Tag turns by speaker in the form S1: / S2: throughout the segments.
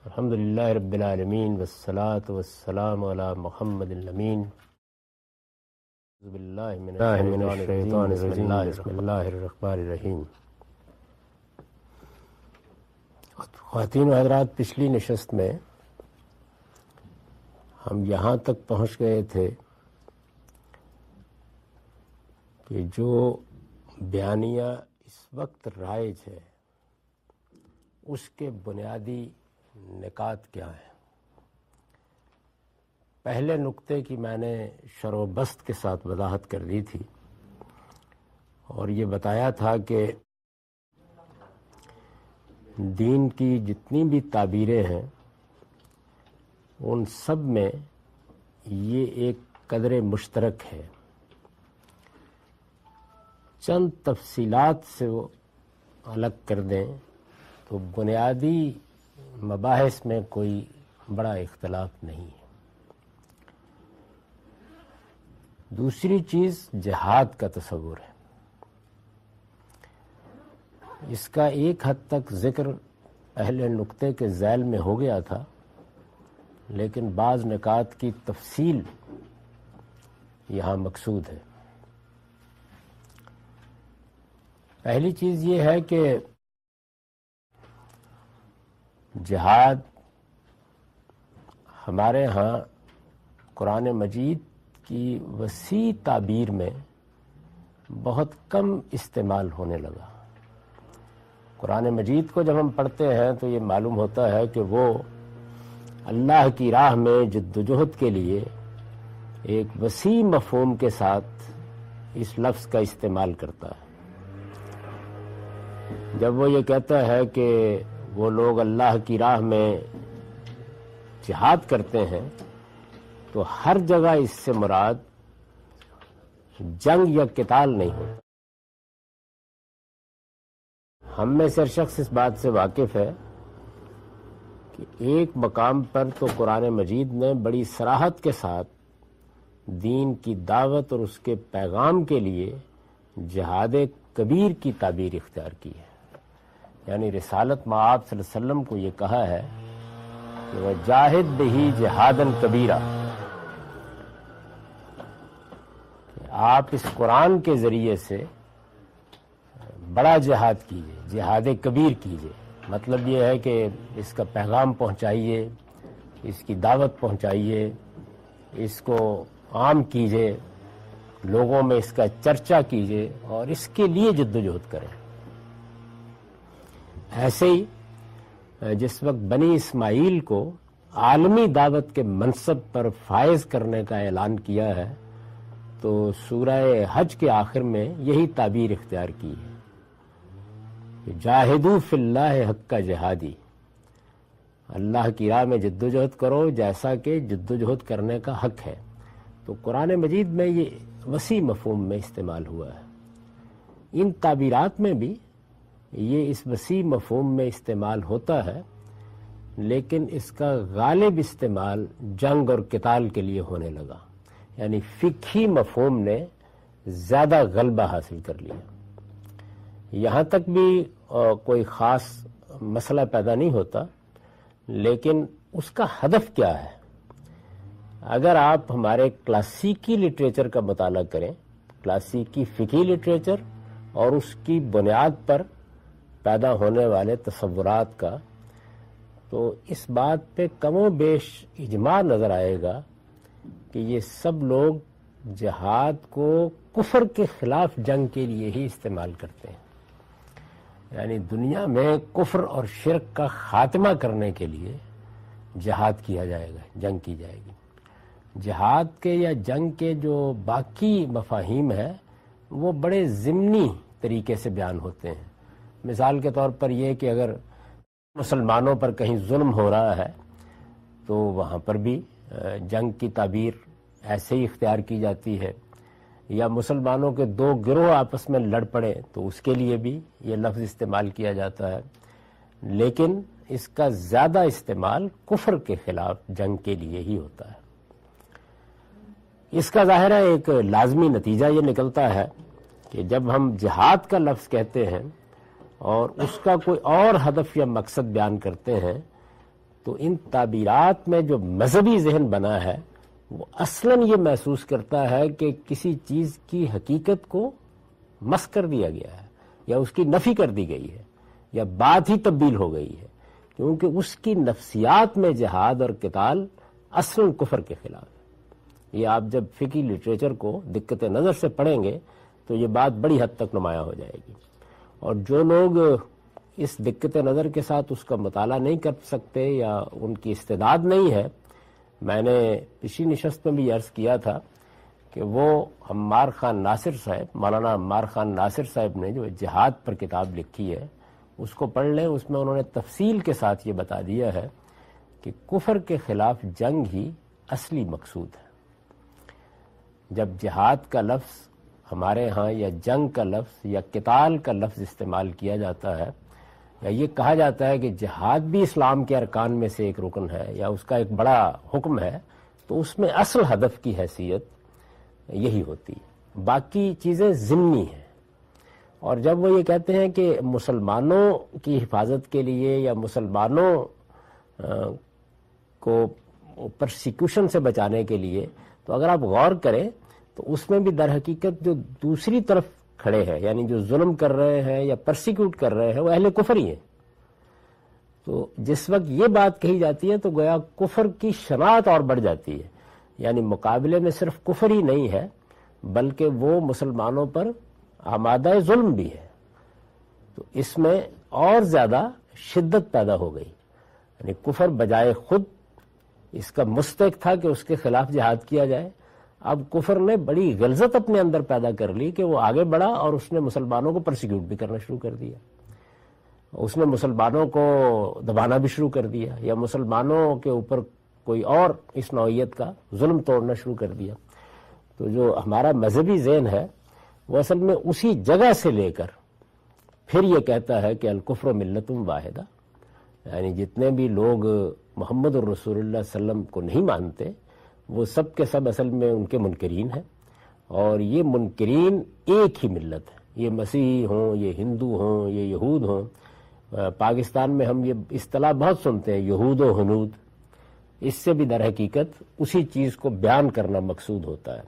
S1: الحمدللہ رب العالمین والصلاة والسلام علی محمد الامین. اعوذ باللہ من الشیطان الرجیم. بسم اللہ الرحمن الرحیم. خواتین و حضرات، پچھلی نشست میں ہم یہاں تک پہنچ گئے تھے کہ جو بیانیہ اس وقت رائج ہے اس کے بنیادی نکات کیا ہیں. پہلے نقطے کی میں نے شرح و بسط کے ساتھ وضاحت کر دی تھی اور یہ بتایا تھا کہ دین کی جتنی بھی تعبیریں ہیں ان سب میں یہ ایک قدر مشترک ہے. چند تفصیلات سے وہ الگ کر دیں تو بنیادی مباحث میں کوئی بڑا اختلاف نہیں ہے. دوسری چیز جہاد کا تصور ہے. اس کا ایک حد تک ذکر پہلے نقطے کے ذیل میں ہو گیا تھا، لیکن بعض نکات کی تفصیل یہاں مقصود ہے. پہلی چیز یہ ہے کہ جہاد ہمارے ہاں قرآن مجید کی وسیع تعبیر میں بہت کم استعمال ہونے لگا. قرآن مجید کو جب ہم پڑھتے ہیں تو یہ معلوم ہوتا ہے کہ وہ اللہ کی راہ میں جد و جہد کے لیے ایک وسیع مفہوم کے ساتھ اس لفظ کا استعمال کرتا ہے. جب وہ یہ کہتا ہے کہ وہ لوگ اللہ کی راہ میں جہاد کرتے ہیں تو ہر جگہ اس سے مراد جنگ یا قتال نہیں ہوتا. ہم میں سے ہر شخص اس بات سے واقف ہے کہ ایک مقام پر تو قرآن مجید نے بڑی صراحت کے ساتھ دین کی دعوت اور اس کے پیغام کے لیے جہاد کبیر کی تعبیر اختیار کی ہے. یعنی رسالت مآب صلی اللہ علیہ وسلم کو یہ کہا ہے کہ وَجَاهِدْ بِهِ جِهَادًا كَبِيرًا، آپ اس قرآن کے ذریعے سے بڑا جہاد کیجئے، جہاد کبیر کیجئے. مطلب یہ ہے کہ اس کا پیغام پہنچائیے، اس کی دعوت پہنچائیے، اس کو عام کیجئے، لوگوں میں اس کا چرچا کیجئے اور اس کے لیے جد و جہد کریں. ایسے ہی جس وقت بنی اسماعیل کو عالمی دعوت کے منصب پر فائز کرنے کا اعلان کیا ہے تو سورہ حج کے آخر میں یہی تعبیر اختیار کی ہے کہ جاہدوا فی اللہ حق جہادی، اللہ کی راہ میں جد و جہد کرو جیسا کہ جد و جہد کرنے کا حق ہے. تو قرآن مجید میں یہ وسیع مفہوم میں استعمال ہوا ہے. ان تعبیرات میں بھی یہ اس وسیع مفہوم میں استعمال ہوتا ہے، لیکن اس کا غالب استعمال جنگ اور قتال کے لیے ہونے لگا. یعنی فقہی مفہوم نے زیادہ غلبہ حاصل کر لیا. یہاں تک بھی کوئی خاص مسئلہ پیدا نہیں ہوتا، لیکن اس کا ہدف کیا ہے. اگر آپ ہمارے کلاسیکی لٹریچر کا مطالعہ کریں، کلاسیکی فقہی لٹریچر اور اس کی بنیاد پر پیدا ہونے والے تصورات کا، تو اس بات پہ کم و بیش اجماع نظر آئے گا کہ یہ سب لوگ جہاد کو کفر کے خلاف جنگ کے لیے ہی استعمال کرتے ہیں. یعنی دنیا میں کفر اور شرک کا خاتمہ کرنے کے لیے جہاد کیا جائے گا، جنگ کی جائے گی. جہاد کے یا جنگ کے جو باقی مفاہیم ہیں وہ بڑے ضمنی طریقے سے بیان ہوتے ہیں. مثال کے طور پر یہ کہ اگر مسلمانوں پر کہیں ظلم ہو رہا ہے تو وہاں پر بھی جنگ کی تعبیر ایسے ہی اختیار کی جاتی ہے. یا مسلمانوں کے دو گروہ آپس میں لڑ پڑے تو اس کے لیے بھی یہ لفظ استعمال کیا جاتا ہے. لیکن اس کا زیادہ استعمال کفر کے خلاف جنگ کے لیے ہی ہوتا ہے. اس کا ظاہر ہے ایک لازمی نتیجہ یہ نکلتا ہے کہ جب ہم جہاد کا لفظ کہتے ہیں اور اس کا کوئی اور ہدف یا مقصد بیان کرتے ہیں تو ان تعبیرات میں جو مذہبی ذہن بنا ہے وہ اصلاً یہ محسوس کرتا ہے کہ کسی چیز کی حقیقت کو مسخ کر دیا گیا ہے یا اس کی نفی کر دی گئی ہے یا بات ہی تبدیل ہو گئی ہے، کیونکہ اس کی نفسیات میں جہاد اور قتال اصلاً کفر کے خلاف ہے۔ یہ آپ جب فقہی لٹریچر کو دقت نظر سے پڑھیں گے تو یہ بات بڑی حد تک نمایاں ہو جائے گی، اور جو لوگ اس دقت نظر کے ساتھ اس کا مطالعہ نہیں کر سکتے یا ان کی استعداد نہیں ہے، میں نے پچھلی نشست میں بھی عرض کیا تھا کہ وہ عمار خان ناصر صاحب، مولانا عمار خان ناصر صاحب نے جو جہاد پر کتاب لکھی ہے اس کو پڑھ لیں۔ اس میں انہوں نے تفصیل کے ساتھ یہ بتا دیا ہے کہ کفر کے خلاف جنگ ہی اصلی مقصود ہے۔ جب جہاد کا لفظ ہمارے ہاں یا جنگ کا لفظ یا قتال کا لفظ استعمال کیا جاتا ہے یا یہ کہا جاتا ہے کہ جہاد بھی اسلام کے ارکان میں سے ایک رکن ہے یا اس کا ایک بڑا حکم ہے، تو اس میں اصل ہدف کی حیثیت یہی ہوتی ہے، باقی چیزیں ضمنی ہیں۔ اور جب وہ یہ کہتے ہیں کہ مسلمانوں کی حفاظت کے لیے یا مسلمانوں کو پرسیکیوشن سے بچانے کے لیے، تو اگر آپ غور کریں تو اس میں بھی در حقیقت جو دوسری طرف کھڑے ہیں، یعنی جو ظلم کر رہے ہیں یا پرسیکیوٹ کر رہے ہیں، وہ اہل کفر ہی ہیں۔ تو جس وقت یہ بات کہی جاتی ہے تو گویا کفر کی شناعت اور بڑھ جاتی ہے، یعنی مقابلے میں صرف کفر ہی نہیں ہے بلکہ وہ مسلمانوں پر آمادہ ظلم بھی ہے۔ تو اس میں اور زیادہ شدت پیدا ہو گئی، یعنی کفر بجائے خود اس کا مستحق تھا کہ اس کے خلاف جہاد کیا جائے، اب کفر نے بڑی غلظت اپنے اندر پیدا کر لی کہ وہ آگے بڑھا اور اس نے مسلمانوں کو پرسیکیوٹ بھی کرنا شروع کر دیا، اس نے مسلمانوں کو دبانا بھی شروع کر دیا یا مسلمانوں کے اوپر کوئی اور اس نوعیت کا ظلم توڑنا شروع کر دیا۔ تو جو ہمارا مذہبی ذہن ہے وہ اصل میں اسی جگہ سے لے کر پھر یہ کہتا ہے کہ الکفر ملت واحدہ، یعنی جتنے بھی لوگ محمد الرسول اللہ صلی اللہ علیہ وسلم کو نہیں مانتے وہ سب کے سب اصل میں ان کے منکرین ہیں، اور یہ منکرین ایک ہی ملت ہے، یہ مسیحی ہوں، یہ ہندو ہوں، یہ یہود ہوں۔ پاکستان میں ہم یہ اصطلاح بہت سنتے ہیں، یہود و ہنود، اس سے بھی در حقیقت اسی چیز کو بیان کرنا مقصود ہوتا ہے۔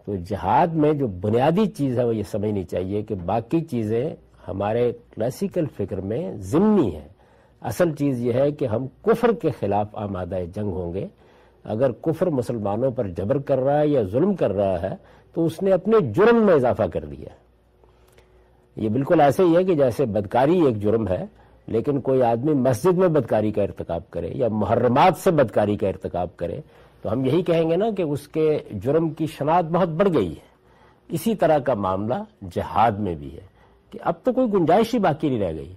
S1: تو جہاد میں جو بنیادی چیز ہے وہ یہ سمجھنی چاہیے کہ باقی چیزیں ہمارے کلاسیکل فکر میں ضمنی ہیں، اصل چیز یہ ہے کہ ہم کفر کے خلاف آمادہ جنگ ہوں گے۔ اگر کفر مسلمانوں پر جبر کر رہا ہے یا ظلم کر رہا ہے تو اس نے اپنے جرم میں اضافہ کر دیا۔ یہ بالکل ایسے ہی ہے کہ جیسے بدکاری ایک جرم ہے، لیکن کوئی آدمی مسجد میں بدکاری کا ارتکاب کرے یا محرمات سے بدکاری کا ارتکاب کرے تو ہم یہی کہیں گے نا کہ اس کے جرم کی شناخت بہت بڑھ گئی ہے۔ اسی طرح کا معاملہ جہاد میں بھی ہے کہ اب تو کوئی گنجائش ہی باقی نہیں رہ گئی۔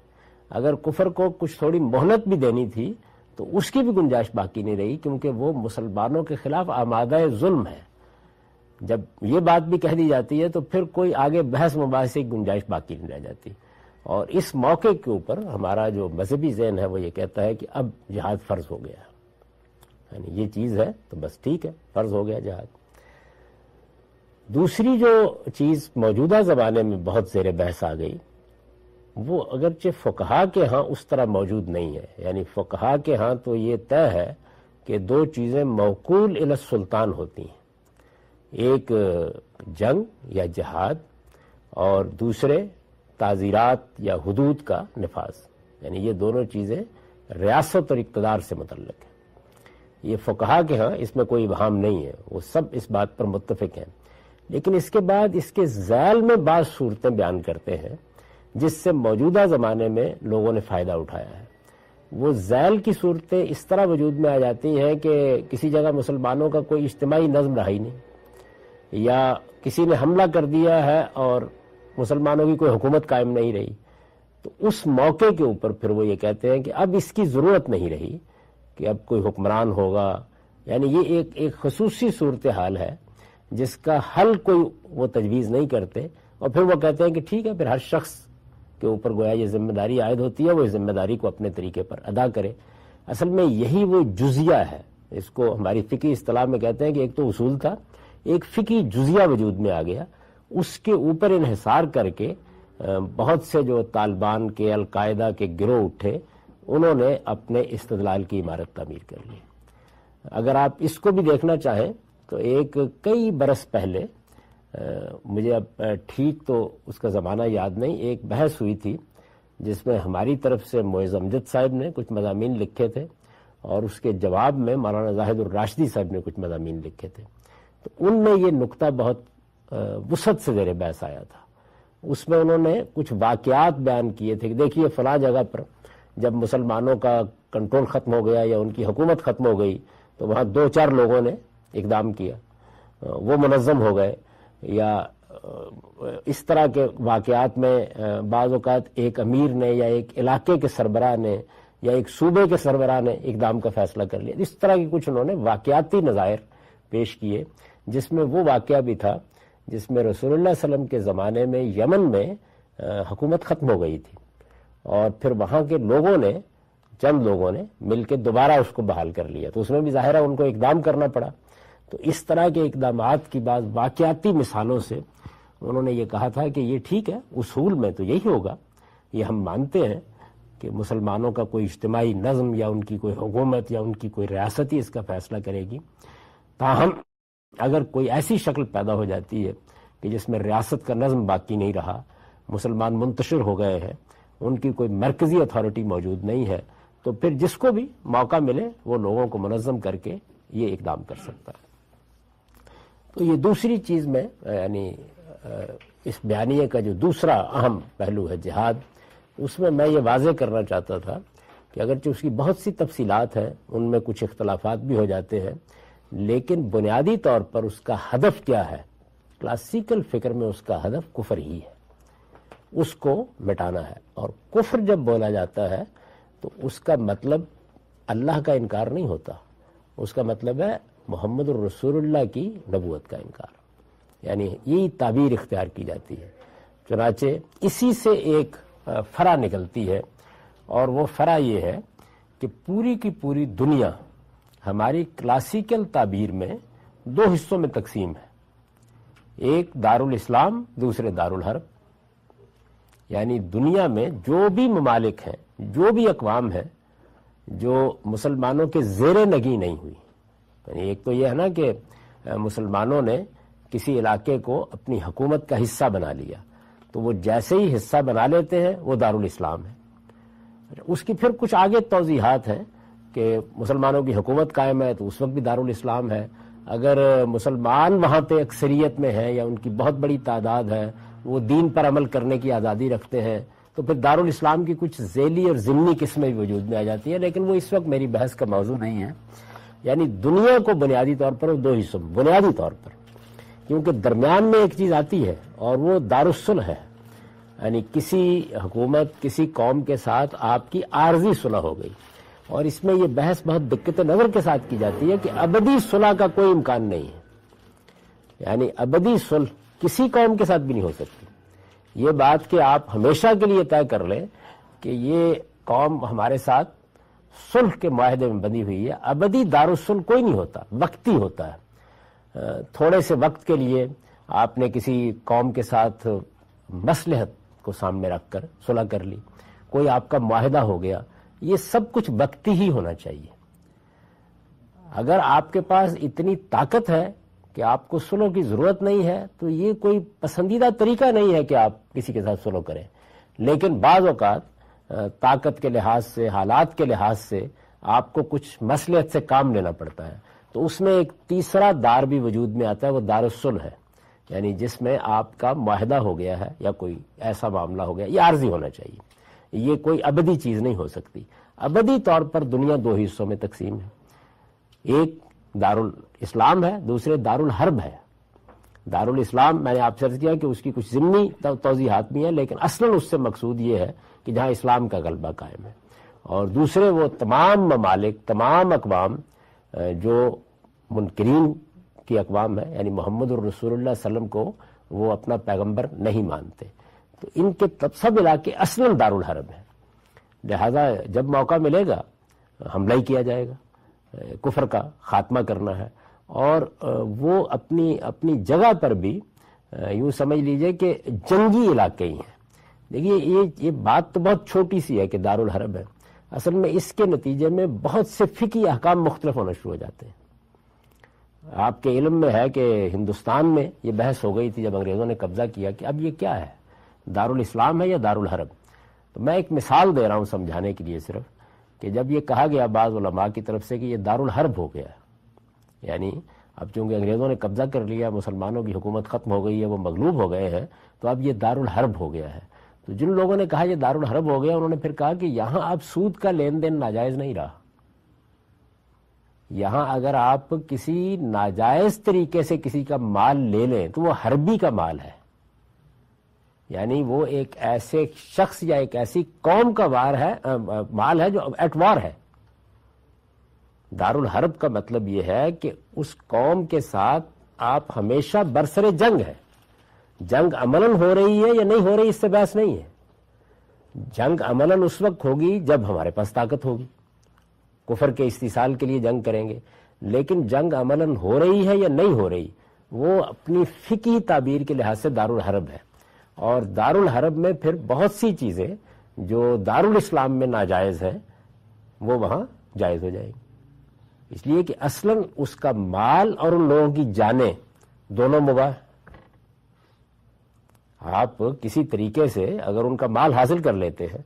S1: اگر کفر کو کچھ تھوڑی مہلت بھی دینی تھی تو اس کی بھی گنجائش باقی نہیں رہی، کیونکہ وہ مسلمانوں کے خلاف آمادہ ظلم ہے۔ جب یہ بات بھی کہہ دی جاتی ہے تو پھر کوئی آگے بحث مباحثے کی گنجائش باقی نہیں رہ جاتی، اور اس موقع کے اوپر ہمارا جو مذہبی ذہن ہے وہ یہ کہتا ہے کہ اب جہاد فرض ہو گیا، یعنی یہ چیز ہے تو بس ٹھیک ہے، فرض ہو گیا جہاد۔ دوسری جو چیز موجودہ زمانے میں بہت زیر بحث آ گئی، وہ اگرچہ فقہا کے ہاں اس طرح موجود نہیں ہے، یعنی فقہا کے ہاں تو یہ طے ہے کہ دو چیزیں موکول الی السلطان ہوتی ہیں، ایک جنگ یا جہاد اور دوسرے تعزیرات یا حدود کا نفاذ، یعنی یہ دونوں چیزیں ریاست اور اقتدار سے متعلق ہیں۔ یہ فقہا کے ہاں اس میں کوئی ابہام نہیں ہے، وہ سب اس بات پر متفق ہیں، لیکن اس کے بعد اس کے ذیل میں بعض صورتیں بیان کرتے ہیں جس سے موجودہ زمانے میں لوگوں نے فائدہ اٹھایا ہے۔ وہ ذیل کی صورتیں اس طرح وجود میں آ جاتی ہیں کہ کسی جگہ مسلمانوں کا کوئی اجتماعی نظم رہا ہی نہیں، یا کسی نے حملہ کر دیا ہے اور مسلمانوں کی کوئی حکومت قائم نہیں رہی، تو اس موقع کے اوپر پھر وہ یہ کہتے ہیں کہ اب اس کی ضرورت نہیں رہی کہ اب کوئی حکمران ہوگا، یعنی یہ ایک خصوصی صورتحال ہے جس کا حل کوئی وہ تجویز نہیں کرتے، اور پھر وہ کہتے ہیں کہ ٹھیک ہے، پھر ہر شخص کے اوپر گویا یہ ذمہ داری عائد ہوتی ہے، وہ اس ذمہ داری کو اپنے طریقے پر ادا کرے۔ اصل میں یہی وہ جزیہ ہے، اس کو ہماری فقہی اصطلاح میں کہتے ہیں کہ ایک تو اصول تھا، ایک فقہی جزیہ وجود میں آ گیا، اس کے اوپر انحصار کر کے بہت سے جو طالبان کے، القاعدہ کے گروہ اٹھے، انہوں نے اپنے استدلال کی عمارت تعمیر کر لی۔ اگر آپ اس کو بھی دیکھنا چاہیں تو ایک کئی برس پہلے، مجھے اب ٹھیک تو اس کا زمانہ یاد نہیں، ایک بحث ہوئی تھی جس میں ہماری طرف سے معز امجد صاحب نے کچھ مضامین لکھے تھے اور اس کے جواب میں مولانا زاہد الراشدی صاحب نے کچھ مضامین لکھے تھے۔ تو ان میں یہ نقطہ بہت وسعت سے زیر بحث آیا تھا۔ اس میں انہوں نے کچھ واقعات بیان کیے تھے کہ دیکھیے فلاں جگہ پر جب مسلمانوں کا کنٹرول ختم ہو گیا یا ان کی حکومت ختم ہو گئی تو وہاں 2-4 لوگوں نے اقدام کیا، وہ منظم ہو گئے، یا اس طرح کے واقعات میں بعض اوقات ایک امیر نے یا ایک علاقے کے سربراہ نے یا ایک صوبے کے سربراہ نے اقدام کا فیصلہ کر لیا۔ اس طرح کی کچھ انہوں نے واقعاتی نظائر پیش کیے، جس میں وہ واقعہ بھی تھا جس میں رسول اللہ صلی اللہ علیہ وسلم کے زمانے میں یمن میں حکومت ختم ہو گئی تھی اور پھر وہاں کے لوگوں نے، چند لوگوں نے مل کے دوبارہ اس کو بحال کر لیا، تو اس میں بھی ظاہر ہے ان کو اقدام کرنا پڑا۔ تو اس طرح کے اقدامات کی بعض واقعاتی مثالوں سے انہوں نے یہ کہا تھا کہ یہ ٹھیک ہے، اصول میں تو یہی ہوگا، یہ ہم مانتے ہیں کہ مسلمانوں کا کوئی اجتماعی نظم یا ان کی کوئی حکومت یا ان کی کوئی ریاست ہی اس کا فیصلہ کرے گی۔ تاہم اگر کوئی ایسی شکل پیدا ہو جاتی ہے کہ جس میں ریاست کا نظم باقی نہیں رہا، مسلمان منتشر ہو گئے ہیں، ان کی کوئی مرکزی اتھارٹی موجود نہیں ہے، تو پھر جس کو بھی موقع ملے وہ لوگوں کو منظم کر کے یہ اقدام کر سکتا ہے۔ تو یہ دوسری چیز میں، یعنی اس بیانیے کا جو دوسرا اہم پہلو ہے جہاد، اس میں یہ واضح کرنا چاہتا تھا کہ اگرچہ اس کی بہت سی تفصیلات ہیں، ان میں کچھ اختلافات بھی ہو جاتے ہیں، لیکن بنیادی طور پر اس کا ہدف کیا ہے؟ کلاسیکل فکر میں اس کا ہدف کفر ہی ہے، اس کو مٹانا ہے۔ اور کفر جب بولا جاتا ہے تو اس کا مطلب اللہ کا انکار نہیں ہوتا، اس کا مطلب ہے محمد الرسول اللہ کی نبوت کا انکار، یعنی یہی تعبیر اختیار کی جاتی ہے۔ چنانچہ اسی سے ایک فرع نکلتی ہے، اور وہ فرع یہ ہے کہ پوری کی پوری دنیا ہماری کلاسیکل تعبیر میں 2 حصوں میں تقسیم ہے، ایک دارالاسلام، دوسرے دارالحرب۔ یعنی دنیا میں جو بھی ممالک ہیں، جو بھی اقوام ہیں جو مسلمانوں کے زیر نگی نہیں ہوئی، یعنی ایک تو یہ ہے نا کہ مسلمانوں نے کسی علاقے کو اپنی حکومت کا حصہ بنا لیا، تو وہ جیسے ہی حصہ بنا لیتے ہیں وہ دارالاسلام ہے۔ اس کی پھر کچھ آگے توضیحات ہیں کہ مسلمانوں کی حکومت قائم ہے تو اس وقت بھی دارالاسلام ہے، اگر مسلمان وہاں پہ اکثریت میں ہیں یا ان کی بہت بڑی تعداد ہے، وہ دین پر عمل کرنے کی آزادی رکھتے ہیں، تو پھر دارالاسلام کی کچھ ذیلی اور ضمنی قسمیں بھی وجود میں آ جاتی ہیں، لیکن وہ اس وقت میری بحث کا موضوع نہیں ہے۔ یعنی دنیا کو بنیادی طور پر 2 حصوں، بنیادی طور پر، کیونکہ درمیان میں ایک چیز آتی ہے اور وہ دارالصلح ہے، یعنی کسی حکومت، کسی قوم کے ساتھ آپ کی عارضی صلح ہو گئی، اور اس میں یہ بحث بہت دقت نظر کے ساتھ کی جاتی ہے کہ ابدی صلح کا کوئی امکان نہیں ہے، یعنی ابدی صلح کسی قوم کے ساتھ بھی نہیں ہو سکتی۔ یہ بات کہ آپ ہمیشہ کے لیے طے کر لیں کہ یہ قوم ہمارے ساتھ صلح کے معاہدے میں بندھی ہوئی ہے، ابدی دارالصلح کوئی نہیں ہوتا، وقتی ہوتا ہے۔ تھوڑے سے وقت کے لیے آپ نے کسی قوم کے ساتھ مصلحت کو سامنے رکھ کر صلح کر لی، کوئی آپ کا معاہدہ ہو گیا، یہ سب کچھ وقتی ہی ہونا چاہیے۔ اگر آپ کے پاس اتنی طاقت ہے کہ آپ کو صلح کی ضرورت نہیں ہے تو یہ کوئی پسندیدہ طریقہ نہیں ہے کہ آپ کسی کے ساتھ صلح کریں، لیکن بعض اوقات طاقت کے لحاظ سے، حالات کے لحاظ سے آپ کو کچھ مصلحت سے کام لینا پڑتا ہے، تو اس میں ایک تیسرا دار بھی وجود میں آتا ہے، وہ دار الصلح ہے، یعنی جس میں آپ کا معاہدہ ہو گیا ہے یا کوئی ایسا معاملہ ہو گیا، یہ عارضی ہونا چاہیے، یہ کوئی ابدی چیز نہیں ہو سکتی۔ ابدی طور پر دنیا 2 حصوں میں تقسیم ہے، ایک دارالاسلام ہے، دوسرے دارالحرب ہے۔ دارالاسلام میں نے آپ سے عرض کیا کہ اس کی کچھ ضمنی توضیحات بھی ہیں، لیکن اصلاً اس سے مقصود یہ ہے کہ جہاں اسلام کا غلبہ قائم ہے، اور دوسرے وہ تمام ممالک، تمام اقوام جو منکرین کی اقوام ہے، یعنی محمد الرسول اللہ صلی اللہ علیہ وسلم کو وہ اپنا پیغمبر نہیں مانتے، تو ان کے سب علاقے اصلاً دارالحرب ہیں، لہذا جب موقع ملے گا حملہ ہی کیا جائے گا، کفر کا خاتمہ کرنا ہے، اور وہ اپنی جگہ پر بھی یوں سمجھ لیجئے کہ جنگی علاقے ہی ہیں۔ دیکھیے یہ بات تو بہت چھوٹی سی ہے کہ دارالحرب ہے، اصل میں اس کے نتیجے میں بہت سے فقہی احکام مختلف ہونا شروع ہو جاتے ہیں. آپ کے علم میں ہے کہ ہندوستان میں یہ بحث ہو گئی تھی جب انگریزوں نے قبضہ کیا کہ اب یہ کیا ہے, دارالاسلام ہے یا دارالحرب. تو میں ایک مثال دے رہا ہوں سمجھانے کے لیے صرف, کہ جب یہ کہا گیا بعض علماء کی طرف سے کہ یہ دارالحرب ہو گیا, یعنی اب چونکہ انگریزوں نے قبضہ کر لیا, مسلمانوں کی حکومت ختم ہو گئی ہے, وہ مغلوب ہو گئے ہیں, تو اب یہ دارالحرب ہو گیا ہے. تو جن لوگوں نے کہا یہ دارالحرب ہو گیا, انہوں نے پھر کہا کہ یہاں اب سود کا لین دین ناجائز نہیں رہا. یہاں اگر آپ کسی ناجائز طریقے سے کسی کا مال لے لیں تو وہ حربی کا مال ہے, یعنی وہ ایک ایسے شخص یا ایک ایسی قوم کا مال ہے جو ایٹ وار ہے. دارالحرب کا مطلب یہ ہے کہ اس قوم کے ساتھ آپ ہمیشہ برسر جنگ ہے. جنگ عملاً ہو رہی ہے یا نہیں ہو رہی اس سے بحث نہیں ہے. جنگ عملاً اس وقت ہوگی جب ہمارے پاس طاقت ہوگی, کفر کے استحصال کے لیے جنگ کریں گے. لیکن جنگ عملاً ہو رہی ہے یا نہیں ہو رہی, وہ اپنی فقہی تعبیر کے لحاظ سے دارالحرب ہے. اور دارالحرب میں پھر بہت سی چیزیں جو دارالاسلام میں ناجائز ہیں وہ وہاں جائز ہو جائیں گی. اس لیے کہ اصلاً اس کا مال اور ان لوگوں کی جانیں دونوں مباح. آپ کسی طریقے سے اگر ان کا مال حاصل کر لیتے ہیں,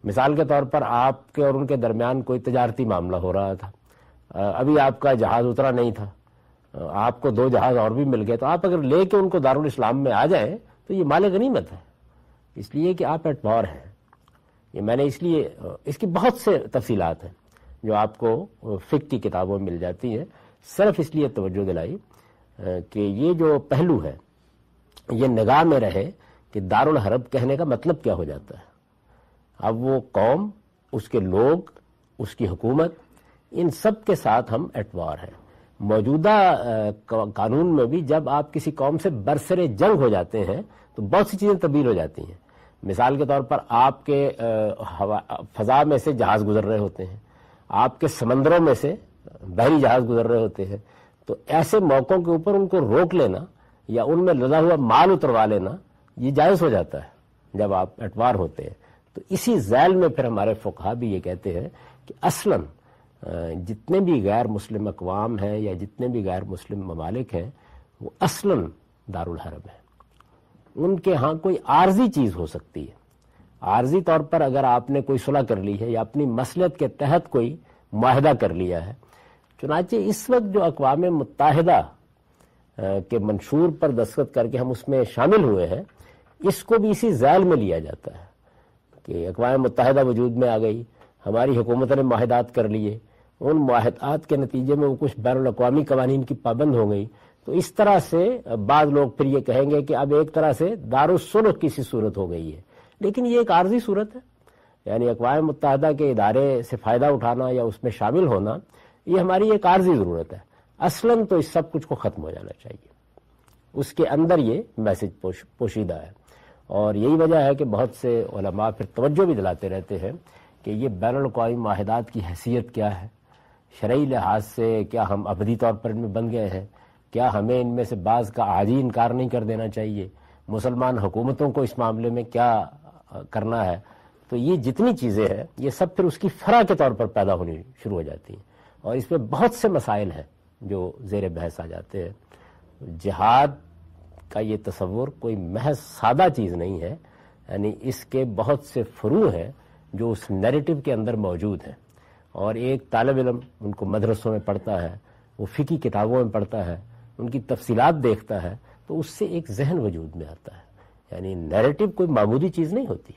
S1: مثال کے طور پر آپ کے اور ان کے درمیان کوئی تجارتی معاملہ ہو رہا تھا, ابھی آپ کا جہاز اترا نہیں تھا, آپ کو 2 جہاز اور بھی مل گئے, تو آپ اگر لے کے ان کو دارالاسلام میں آ جائیں تو یہ مال غنیمت ہے, اس لیے کہ آپ ایٹ وار ہیں. یہ میں نے اس لیے, اس کی بہت سے تفصیلات ہیں جو آپ کو فقہ کی کتابوں میں مل جاتی ہیں, صرف اس لیے توجہ دلائی کہ یہ جو پہلو ہے یہ نگاہ میں رہے کہ دارالحرب کہنے کا مطلب کیا ہو جاتا ہے. اب وہ قوم, اس کے لوگ, اس کی حکومت, ان سب کے ساتھ ہم ایٹ وار ہیں. موجودہ قانون میں بھی جب آپ کسی قوم سے برسر جنگ ہو جاتے ہیں تو بہت سی چیزیں تبدیل ہو جاتی ہیں. مثال کے طور پر آپ کے فضا میں سے جہاز گزر رہے ہوتے ہیں, آپ کے سمندروں میں سے بحری جہاز گزر رہے ہوتے ہیں, تو ایسے موقعوں کے اوپر ان کو روک لینا یا ان میں لدا ہوا مال اتروا لینا یہ جائز ہو جاتا ہے جب آپ ایٹ وار ہوتے ہیں. تو اسی ذیل میں پھر ہمارے فقہا بھی یہ کہتے ہیں کہ اصلاً جتنے بھی غیر مسلم اقوام ہیں یا جتنے بھی غیر مسلم ممالک ہیں وہ اصلاً دارالحرب ہیں. ان کے ہاں کوئی عارضی چیز ہو سکتی ہے, عارضی طور پر اگر آپ نے کوئی صلح کر لی ہے یا اپنی مصلحت کے تحت کوئی معاہدہ کر لیا ہے. چنانچہ اس وقت جو اقوام متحدہ کے منشور پر دستخط کر کے ہم اس میں شامل ہوئے ہیں, اس کو بھی اسی ذیل میں لیا جاتا ہے کہ اقوام متحدہ وجود میں آ گئی, ہماری حکومت نے معاہدات کر لیے, ان معاہدات کے نتیجے میں وہ کچھ بین الاقوامی قوانین کی پابند ہو گئی. تو اس طرح سے بعض لوگ پھر یہ کہیں گے کہ اب ایک طرح سے دارالصلح کی سی صورت ہو گئی ہے, لیکن یہ ایک عارضی صورت ہے. یعنی اقوام متحدہ کے ادارے سے فائدہ اٹھانا یا اس میں شامل ہونا یہ ہماری ایک عارضی ضرورت ہے. اصلاً تو اس سب کچھ کو ختم ہو جانا چاہیے, اس کے اندر یہ میسج پوشیدہ ہے. اور یہی وجہ ہے کہ بہت سے علماء پھر توجہ بھی دلاتے رہتے ہیں کہ یہ بین الاقوامی معاہدات کی حیثیت کیا ہے, شرعی لحاظ سے کیا ہم ابدی طور پر ان میں بن گئے ہیں, کیا ہمیں ان میں سے بعض کا عاجی انکار نہیں کر دینا چاہیے, مسلمان حکومتوں کو اس معاملے میں کیا کرنا ہے. تو یہ جتنی چیزیں ہیں یہ سب پھر اس کی فرع کے طور پر پیدا ہونی شروع ہو جاتی ہیں, اور اس میں بہت سے مسائل ہیں جو زیر بحث آ جاتے ہیں. جہاد کا یہ تصور کوئی محض سادہ چیز نہیں ہے, یعنی اس کے بہت سے فروع ہیں جو اس نیریٹو کے اندر موجود ہیں. اور ایک طالب علم ان کو مدرسوں میں پڑھتا ہے, وہ فقہی کتابوں میں پڑھتا ہے, ان کی تفصیلات دیکھتا ہے, تو اس سے ایک ذہن وجود میں آتا ہے. یعنی نیریٹو کوئی معمولی چیز نہیں ہوتی.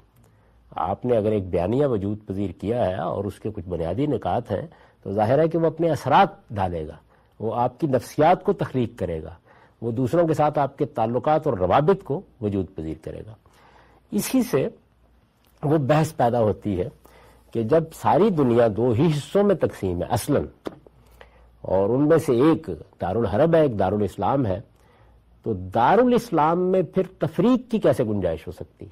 S1: آپ نے اگر ایک بیانیہ وجود پذیر کیا ہے اور اس کے کچھ بنیادی نکات ہیں تو ظاہر ہے کہ وہ اپنے اثرات ڈالے گا, وہ آپ کی نفسیات کو تخلیق کرے گا, وہ دوسروں کے ساتھ آپ کے تعلقات اور روابط کو وجود پذیر کرے گا. اسی سے وہ بحث پیدا ہوتی ہے کہ جب ساری دنیا 2 ہی حصوں میں تقسیم ہے اصلاً, اور ان میں سے ایک دارالحرب ہے, ایک دارالاسلام ہے, تو دارالاسلام میں پھر تفریق کی کیسے گنجائش ہو سکتی؟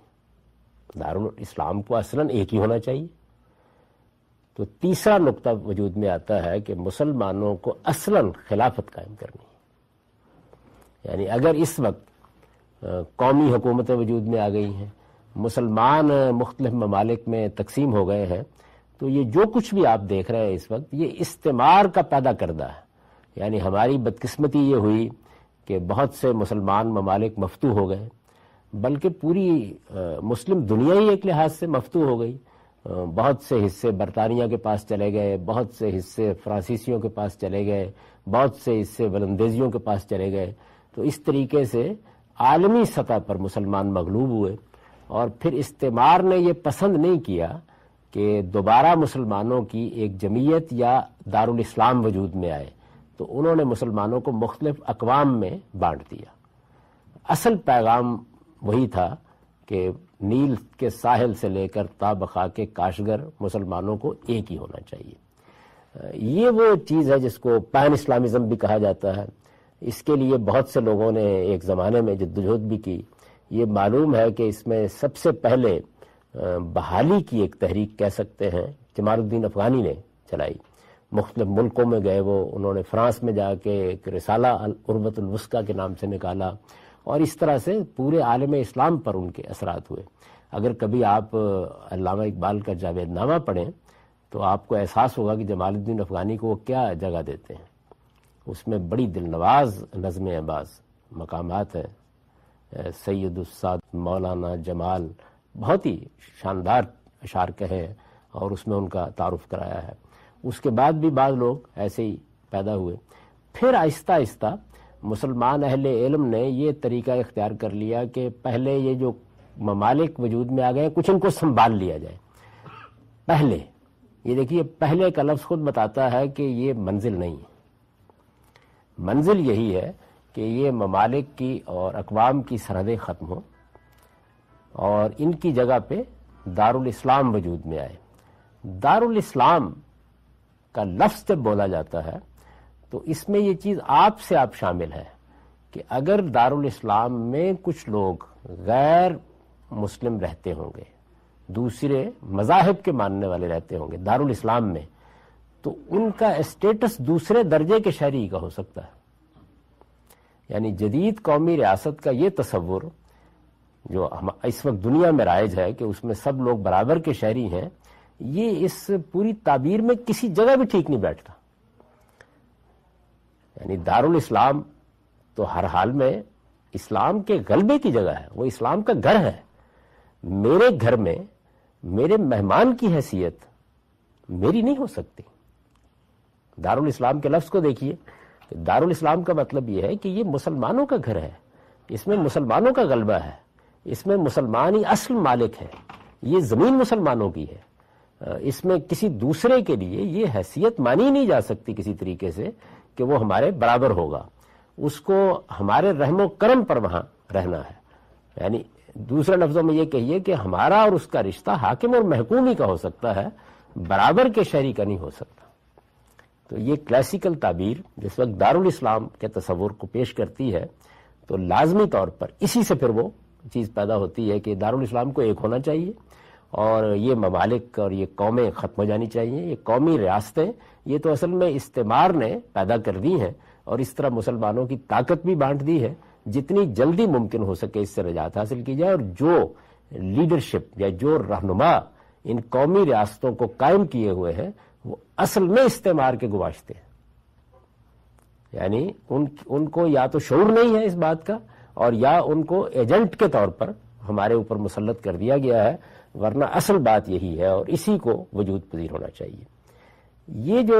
S1: دارالاسلام کو اصلاً ایک ہی ہونا چاہیے. تو تیسرا نقطہ وجود میں آتا ہے کہ مسلمانوں کو اصلاً خلافت قائم کرنی ہے. یعنی اگر اس وقت قومی حکومتیں وجود میں آ گئی ہیں, مسلمان مختلف ممالک میں تقسیم ہو گئے ہیں, تو یہ جو کچھ بھی آپ دیکھ رہے ہیں اس وقت یہ استعمار کا پیدا کردہ ہے. یعنی ہماری بدقسمتی یہ ہوئی کہ بہت سے مسلمان ممالک مفتوح ہو گئے، بلکہ پوری مسلم دنیا ہی ایک لحاظ سے مفتوح ہو گئی. بہت سے حصے برطانیہ کے پاس چلے گئے، بہت سے حصے فرانسیسیوں کے پاس چلے گئے، بہت سے حصے ولندیزیوں کے پاس چلے گئے. تو اس طریقے سے عالمی سطح پر مسلمان مغلوب ہوئے، اور پھر استعمار نے یہ پسند نہیں کیا کہ دوبارہ مسلمانوں کی ایک جمعیت یا دارالاسلام وجود میں آئے، تو انہوں نے مسلمانوں کو مختلف اقوام میں بانٹ دیا. اصل پیغام وہی تھا کہ نیل کے ساحل سے لے کر تا بخاک کاشگر مسلمانوں کو ایک ہی ہونا چاہیے. یہ وہ چیز ہے جس کو پین اسلامزم بھی کہا جاتا ہے. اس کے لیے بہت سے لوگوں نے ایک زمانے میں جدوجہد بھی کی. یہ معلوم ہے کہ اس میں سب سے پہلے بحالی کی ایک تحریک کہہ سکتے ہیں جمال الدین افغانی نے چلائی. مختلف ملکوں میں گئے، انہوں نے فرانس میں جا کے ایک رسالہ العروۃ الوثقیٰ کے نام سے نکالا، اور اس طرح سے پورے عالم اسلام پر ان کے اثرات ہوئے. اگر کبھی آپ علامہ اقبال کا جاوید نامہ پڑھیں تو آپ کو احساس ہوگا کہ جمال الدین افغانی کو وہ کیا جگہ دیتے ہیں. اس میں بڑی دل نواز نظمیں ہیں، بعض مقامات ہیں، سید الساد مولانا جمال، بہت ہی شاندار اشعار کہے ہیں، اور اس میں ان کا تعارف کرایا ہے. اس کے بعد بھی بعض لوگ ایسے ہی پیدا ہوئے. پھر آہستہ آہستہ مسلمان اہل علم نے یہ طریقہ اختیار کر لیا کہ پہلے یہ جو ممالک وجود میں آ گئے کچھ ان کو سنبھال لیا جائے. پہلے یہ دیکھیے، پہلے کا لفظ خود بتاتا ہے کہ یہ منزل نہیں ہے. منزل یہی ہے کہ یہ ممالک کی اور اقوام کی سرحدیں ختم ہوں اور ان کی جگہ پہ دارالاسلام وجود میں آئے. دارالاسلام کا لفظ جب بولا جاتا ہے تو اس میں یہ چیز آپ سے آپ شامل ہے کہ اگر دارالاسلام میں کچھ لوگ غیر مسلم رہتے ہوں گے، دوسرے مذاہب کے ماننے والے رہتے ہوں گے دارالاسلام میں، تو ان کا اسٹیٹس دوسرے درجے کے شہری کا ہو سکتا ہے. یعنی جدید قومی ریاست کا یہ تصور جو اس وقت دنیا میں رائج ہے کہ اس میں سب لوگ برابر کے شہری ہیں، یہ اس پوری تعبیر میں کسی جگہ بھی ٹھیک نہیں بیٹھتا. یعنی دارالاسلام تو ہر حال میں اسلام کے غلبے کی جگہ ہے، وہ اسلام کا گھر ہے. میرے گھر میں میرے مہمان کی حیثیت میری نہیں ہو سکتی. دارالاسلام کے لفظ کو دیکھیے، دارالاسلام کا مطلب یہ ہے کہ یہ مسلمانوں کا گھر ہے، اس میں مسلمانوں کا غلبہ ہے، اس میں مسلمان ہی اصل مالک ہے، یہ زمین مسلمانوں کی ہے. اس میں کسی دوسرے کے لیے یہ حیثیت مانی نہیں جا سکتی کسی طریقے سے کہ وہ ہمارے برابر ہوگا. اس کو ہمارے رحم و کرم پر وہاں رہنا ہے. یعنی دوسرے لفظوں میں یہ کہیے کہ ہمارا اور اس کا رشتہ حاکم اور محکوم ہی کا ہو سکتا ہے، برابر کے شہری کا نہیں ہو سکتا. تو یہ کلاسیکل تعبیر جس وقت دارالاسلام کے تصور کو پیش کرتی ہے تو لازمی طور پر اسی سے پھر وہ چیز پیدا ہوتی ہے کہ دارالاسلام کو ایک ہونا چاہیے، اور یہ ممالک اور یہ قومیں ختم ہو جانی چاہیے. یہ قومی ریاستیں یہ تو اصل میں استعمار نے پیدا کر دی ہیں، اور اس طرح مسلمانوں کی طاقت بھی بانٹ دی ہے. جتنی جلدی ممکن ہو سکے اس سے نجات حاصل کی جائے، اور جو لیڈرشپ یا جو رہنما ان قومی ریاستوں کو قائم کیے ہوئے ہیں وہ اصل میں استعمار کے گماشتے ہیں. یعنی ان کو یا تو شعور نہیں ہے اس بات کا، اور یا ان کو ایجنٹ کے طور پر ہمارے اوپر مسلط کر دیا گیا ہے، ورنہ اصل بات یہی ہے اور اسی کو وجود پذیر ہونا چاہیے. یہ جو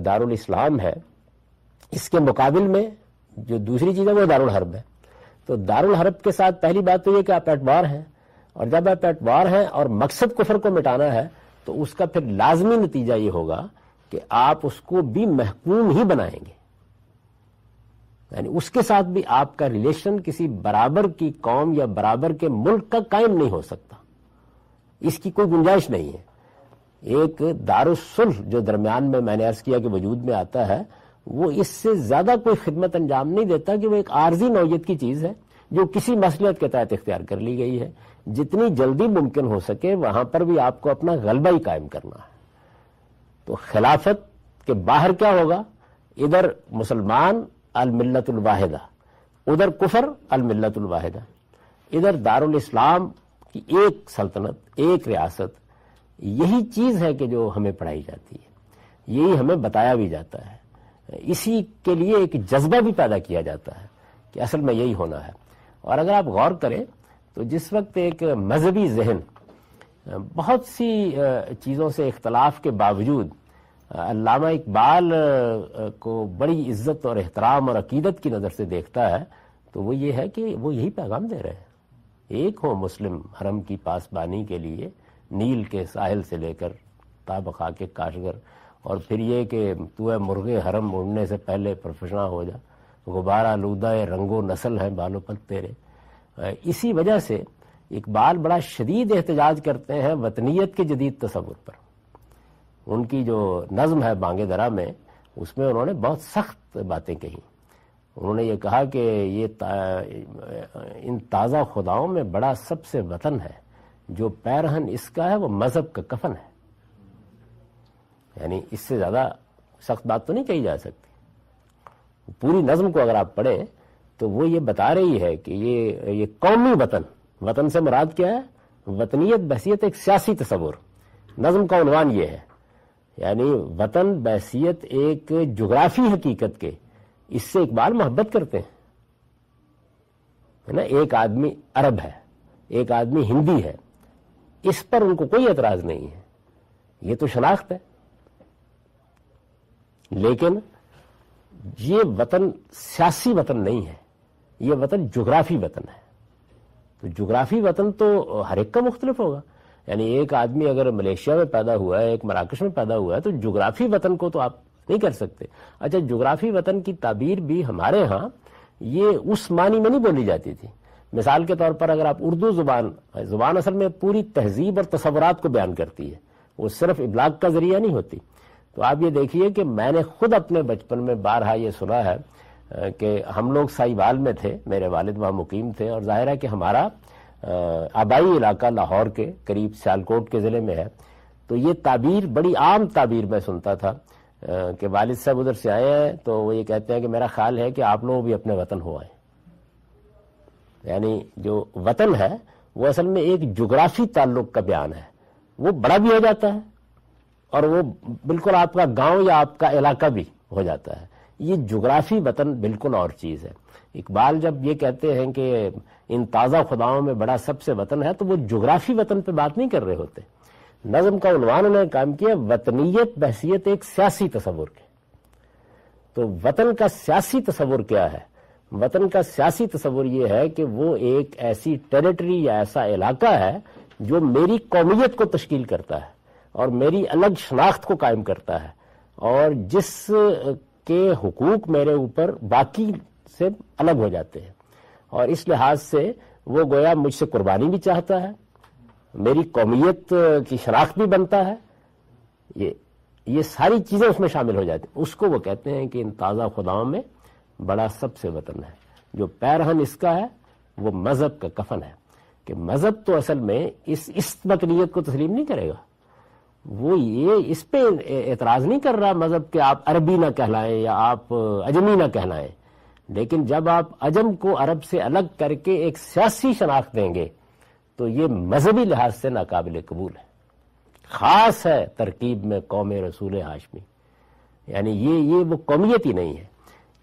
S1: دارالاسلام ہے اس کے مقابل میں جو دوسری چیز ہے وہ دارالحرب ہے. تو دارالحرب کے ساتھ پہلی بات تو یہ کہ آپ ایٹ وار ہیں، اور جب آپ ایٹ وار ہیں اور مقصد کفر کو مٹانا ہے تو اس کا پھر لازمی نتیجہ یہ ہوگا کہ آپ اس کو بھی محکوم ہی بنائیں گے. یعنی اس کے ساتھ بھی آپ کا ریلیشن کسی برابر کی قوم یا برابر کے ملک کا قائم نہیں ہو سکتا، اس کی کوئی گنجائش نہیں ہے. ایک دارالصلح جو درمیان میں نے عرض کیا کہ وجود میں آتا ہے، وہ اس سے زیادہ کوئی خدمت انجام نہیں دیتا کہ وہ ایک عارضی نوعیت کی چیز ہے جو کسی مصلحت کے تحت اختیار کر لی گئی ہے. جتنی جلدی ممکن ہو سکے وہاں پر بھی آپ کو اپنا غلبہ ہی قائم کرنا ہے. تو خلافت کے باہر کیا ہوگا؟ ادھر مسلمان الملت الواحدہ، ادھر کفر الملت الواحدہ، ادھر دارالاسلام کی ایک سلطنت، ایک ریاست، یہی چیز ہے کہ جو ہمیں پڑھائی جاتی ہے، یہی ہمیں بتایا بھی جاتا ہے، اسی کے لیے ایک جذبہ بھی پیدا کیا جاتا ہے کہ اصل میں یہی ہونا ہے۔ اور اگر آپ غور کریں تو جس وقت ایک مذہبی ذہن بہت سی چیزوں سے اختلاف کے باوجود علامہ اقبال کو بڑی عزت اور احترام اور عقیدت کی نظر سے دیکھتا ہے، تو وہ یہ ہے کہ وہ یہی پیغام دے رہے ہیں، ایک ہو مسلم حرم کی پاسبانی کے لیے، نیل کے ساحل سے لے کر تا بخا کے کاشگر، اور پھر یہ کہ تو ہے مرغ حرم اڑنے سے پہلے پرفشاں ہو جا، غبار آلودہ رنگ و نسل ہے بالو پت تیرے۔ اسی وجہ سے اقبال بڑا شدید احتجاج کرتے ہیں وطنیت کے جدید تصور پر۔ ان کی جو نظم ہے بانگ درا میں، اس میں انہوں نے بہت سخت باتیں کہیں۔ انہوں نے یہ کہا کہ ان تازہ خداؤں میں بڑا سب سے وطن ہے، جو پیرہن اس کا ہے وہ مذہب کا کفن ہے۔ یعنی اس سے زیادہ سخت بات تو نہیں کہی جا سکتی۔ پوری نظم کو اگر آپ پڑھیں تو وہ یہ بتا رہی ہے کہ یہ قومی وطن سے مراد کیا ہے؟ وطنیت بحیثیت ایک سیاسی تصور۔ نظم کا عنوان یہ ہے، یعنی وطن بحیثیت ایک جغرافی حقیقت کے، اس سے اقبال محبت کرتے ہیں، ہے نا۔ ایک آدمی عرب ہے، ایک آدمی ہندی ہے، اس پر ان کو کوئی اعتراض نہیں ہے، یہ تو شناخت ہے۔ لیکن یہ وطن سیاسی وطن نہیں ہے، یہ وطن جغرافی وطن ہے۔ تو جغرافی وطن تو ہر ایک کا مختلف ہوگا۔ یعنی ایک آدمی اگر ملیشیا میں پیدا ہوا ہے، ایک مراکش میں پیدا ہوا ہے، تو جغرافی وطن کو تو آپ نہیں کر سکتے۔ اچھا، جغرافی وطن کی تعبیر بھی ہمارے ہاں یہ اس معنی میں نہیں بولی جاتی تھی۔ مثال کے طور پر اگر آپ اردو زبان اصل میں پوری تہذیب اور تصورات کو بیان کرتی ہے، وہ صرف ابلاغ کا ذریعہ نہیں ہوتی۔ تو آپ یہ دیکھیے کہ میں نے خود اپنے بچپن میں بارہا یہ سنا ہے کہ ہم لوگ سائیوال میں تھے، میرے والد وہاں مقیم تھے، اور ظاہر ہے کہ ہمارا آبائی علاقہ لاہور کے قریب سیالکوٹ کے ضلع میں ہے۔ تو یہ تعبیر بڑی عام تعبیر میں سنتا تھا کہ والد صاحب ادھر سے آئے ہیں تو وہ یہ کہتے ہیں کہ میرا خیال ہے کہ آپ لوگ بھی اپنے وطن ہو آئیں۔ یعنی جو وطن ہے وہ اصل میں ایک جغرافی تعلق کا بیان ہے، وہ بڑا بھی ہو جاتا ہے اور وہ بالکل آپ کا گاؤں یا آپ کا علاقہ بھی ہو جاتا ہے۔ یہ جغرافی وطن بالکل اور چیز ہے۔ اقبال جب یہ کہتے ہیں کہ ان تازہ خداؤں میں بڑا سب سے وطن ہے، تو وہ جغرافی وطن پہ بات نہیں کر رہے ہوتے۔ نظم کا عنوان انہوں نے کام کیا وطنیت بحیثیت ایک سیاسی تصور کے۔ تو وطن کا سیاسی تصور کیا ہے؟ وطن کا سیاسی تصور یہ ہے کہ وہ ایک ایسی ٹیریٹری یا ایسا علاقہ ہے جو میری قومیت کو تشکیل کرتا ہے اور میری الگ شناخت کو قائم کرتا ہے، اور جس کے حقوق میرے اوپر باقی سے الگ ہو جاتے ہیں، اور اس لحاظ سے وہ گویا مجھ سے قربانی بھی چاہتا ہے، میری قومیت کی شناخت بھی بنتا ہے، یہ ساری چیزیں اس میں شامل ہو جاتی ہیں۔ اس کو وہ کہتے ہیں کہ ان تازہ خداؤں میں بڑا سب سے وطن ہے، جو پیرہن اس کا ہے وہ مذہب کا کفن ہے۔ کہ مذہب تو اصل میں اس وطنیت کو تسلیم نہیں کرے گا، وہ یہ اس پہ اعتراض نہیں کر رہا مذہب کہ آپ عربی نہ کہلائیں یا آپ عجمی نہ کہلائیں، لیکن جب آپ عجم کو عرب سے الگ کر کے ایک سیاسی شناخت دیں گے تو یہ مذہبی لحاظ سے ناقابل قبول ہے۔ خاص ہے ترکیب میں قوم رسول ہاشمی، یعنی یہ وہ قومیت ہی نہیں ہے،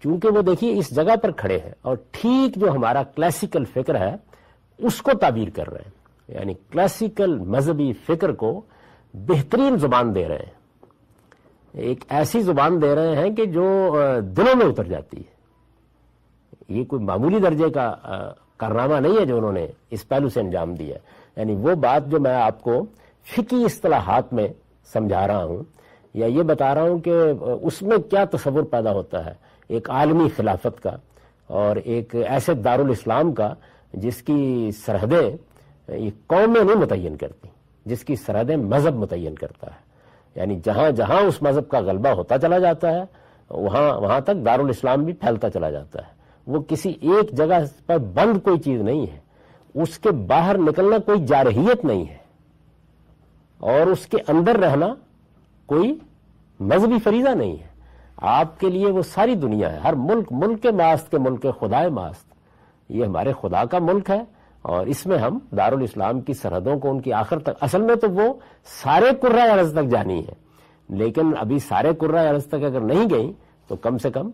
S1: چونکہ وہ دیکھیے اس جگہ پر کھڑے ہیں اور ٹھیک جو ہمارا کلاسیکل فکر ہے اس کو تعبیر کر رہے ہیں، یعنی کلاسیکل مذہبی فکر کو بہترین زبان دے رہے ہیں، ایک ایسی زبان دے رہے ہیں کہ جو دلوں میں اتر جاتی ہے۔ یہ کوئی معمولی درجے کا کارنامہ نہیں ہے جو انہوں نے اس پہلو سے انجام دیا ہے۔ یعنی وہ بات جو میں آپ کو فقہی اصطلاحات میں سمجھا رہا ہوں یا یہ بتا رہا ہوں کہ اس میں کیا تصور پیدا ہوتا ہے ایک عالمی خلافت کا اور ایک ایسے دارالاسلام کا جس کی سرحدیں یہ قومیں نہیں متعین کرتی، جس کی سرحدیں مذہب متعین کرتا ہے۔ یعنی جہاں جہاں اس مذہب کا غلبہ ہوتا چلا جاتا ہے وہاں تک دارالاسلام بھی پھیلتا چلا جاتا ہے۔ وہ کسی ایک جگہ پر بند کوئی چیز نہیں ہے، اس کے باہر نکلنا کوئی جارحیت نہیں ہے، اور اس کے اندر رہنا کوئی مذہبی فریضہ نہیں ہے۔ آپ کے لیے وہ ساری دنیا ہے، ہر ملک کے ماست کے ملک خدائے ماست، یہ ہمارے خدا کا ملک ہے اور اس میں ہم دارالاسلام کی سرحدوں کو ان کی آخر تک، اصل میں تو وہ سارے قرۂ ارض تک جانی ہے، لیکن ابھی سارے قرۂ ارض تک اگر نہیں گئیں تو کم سے کم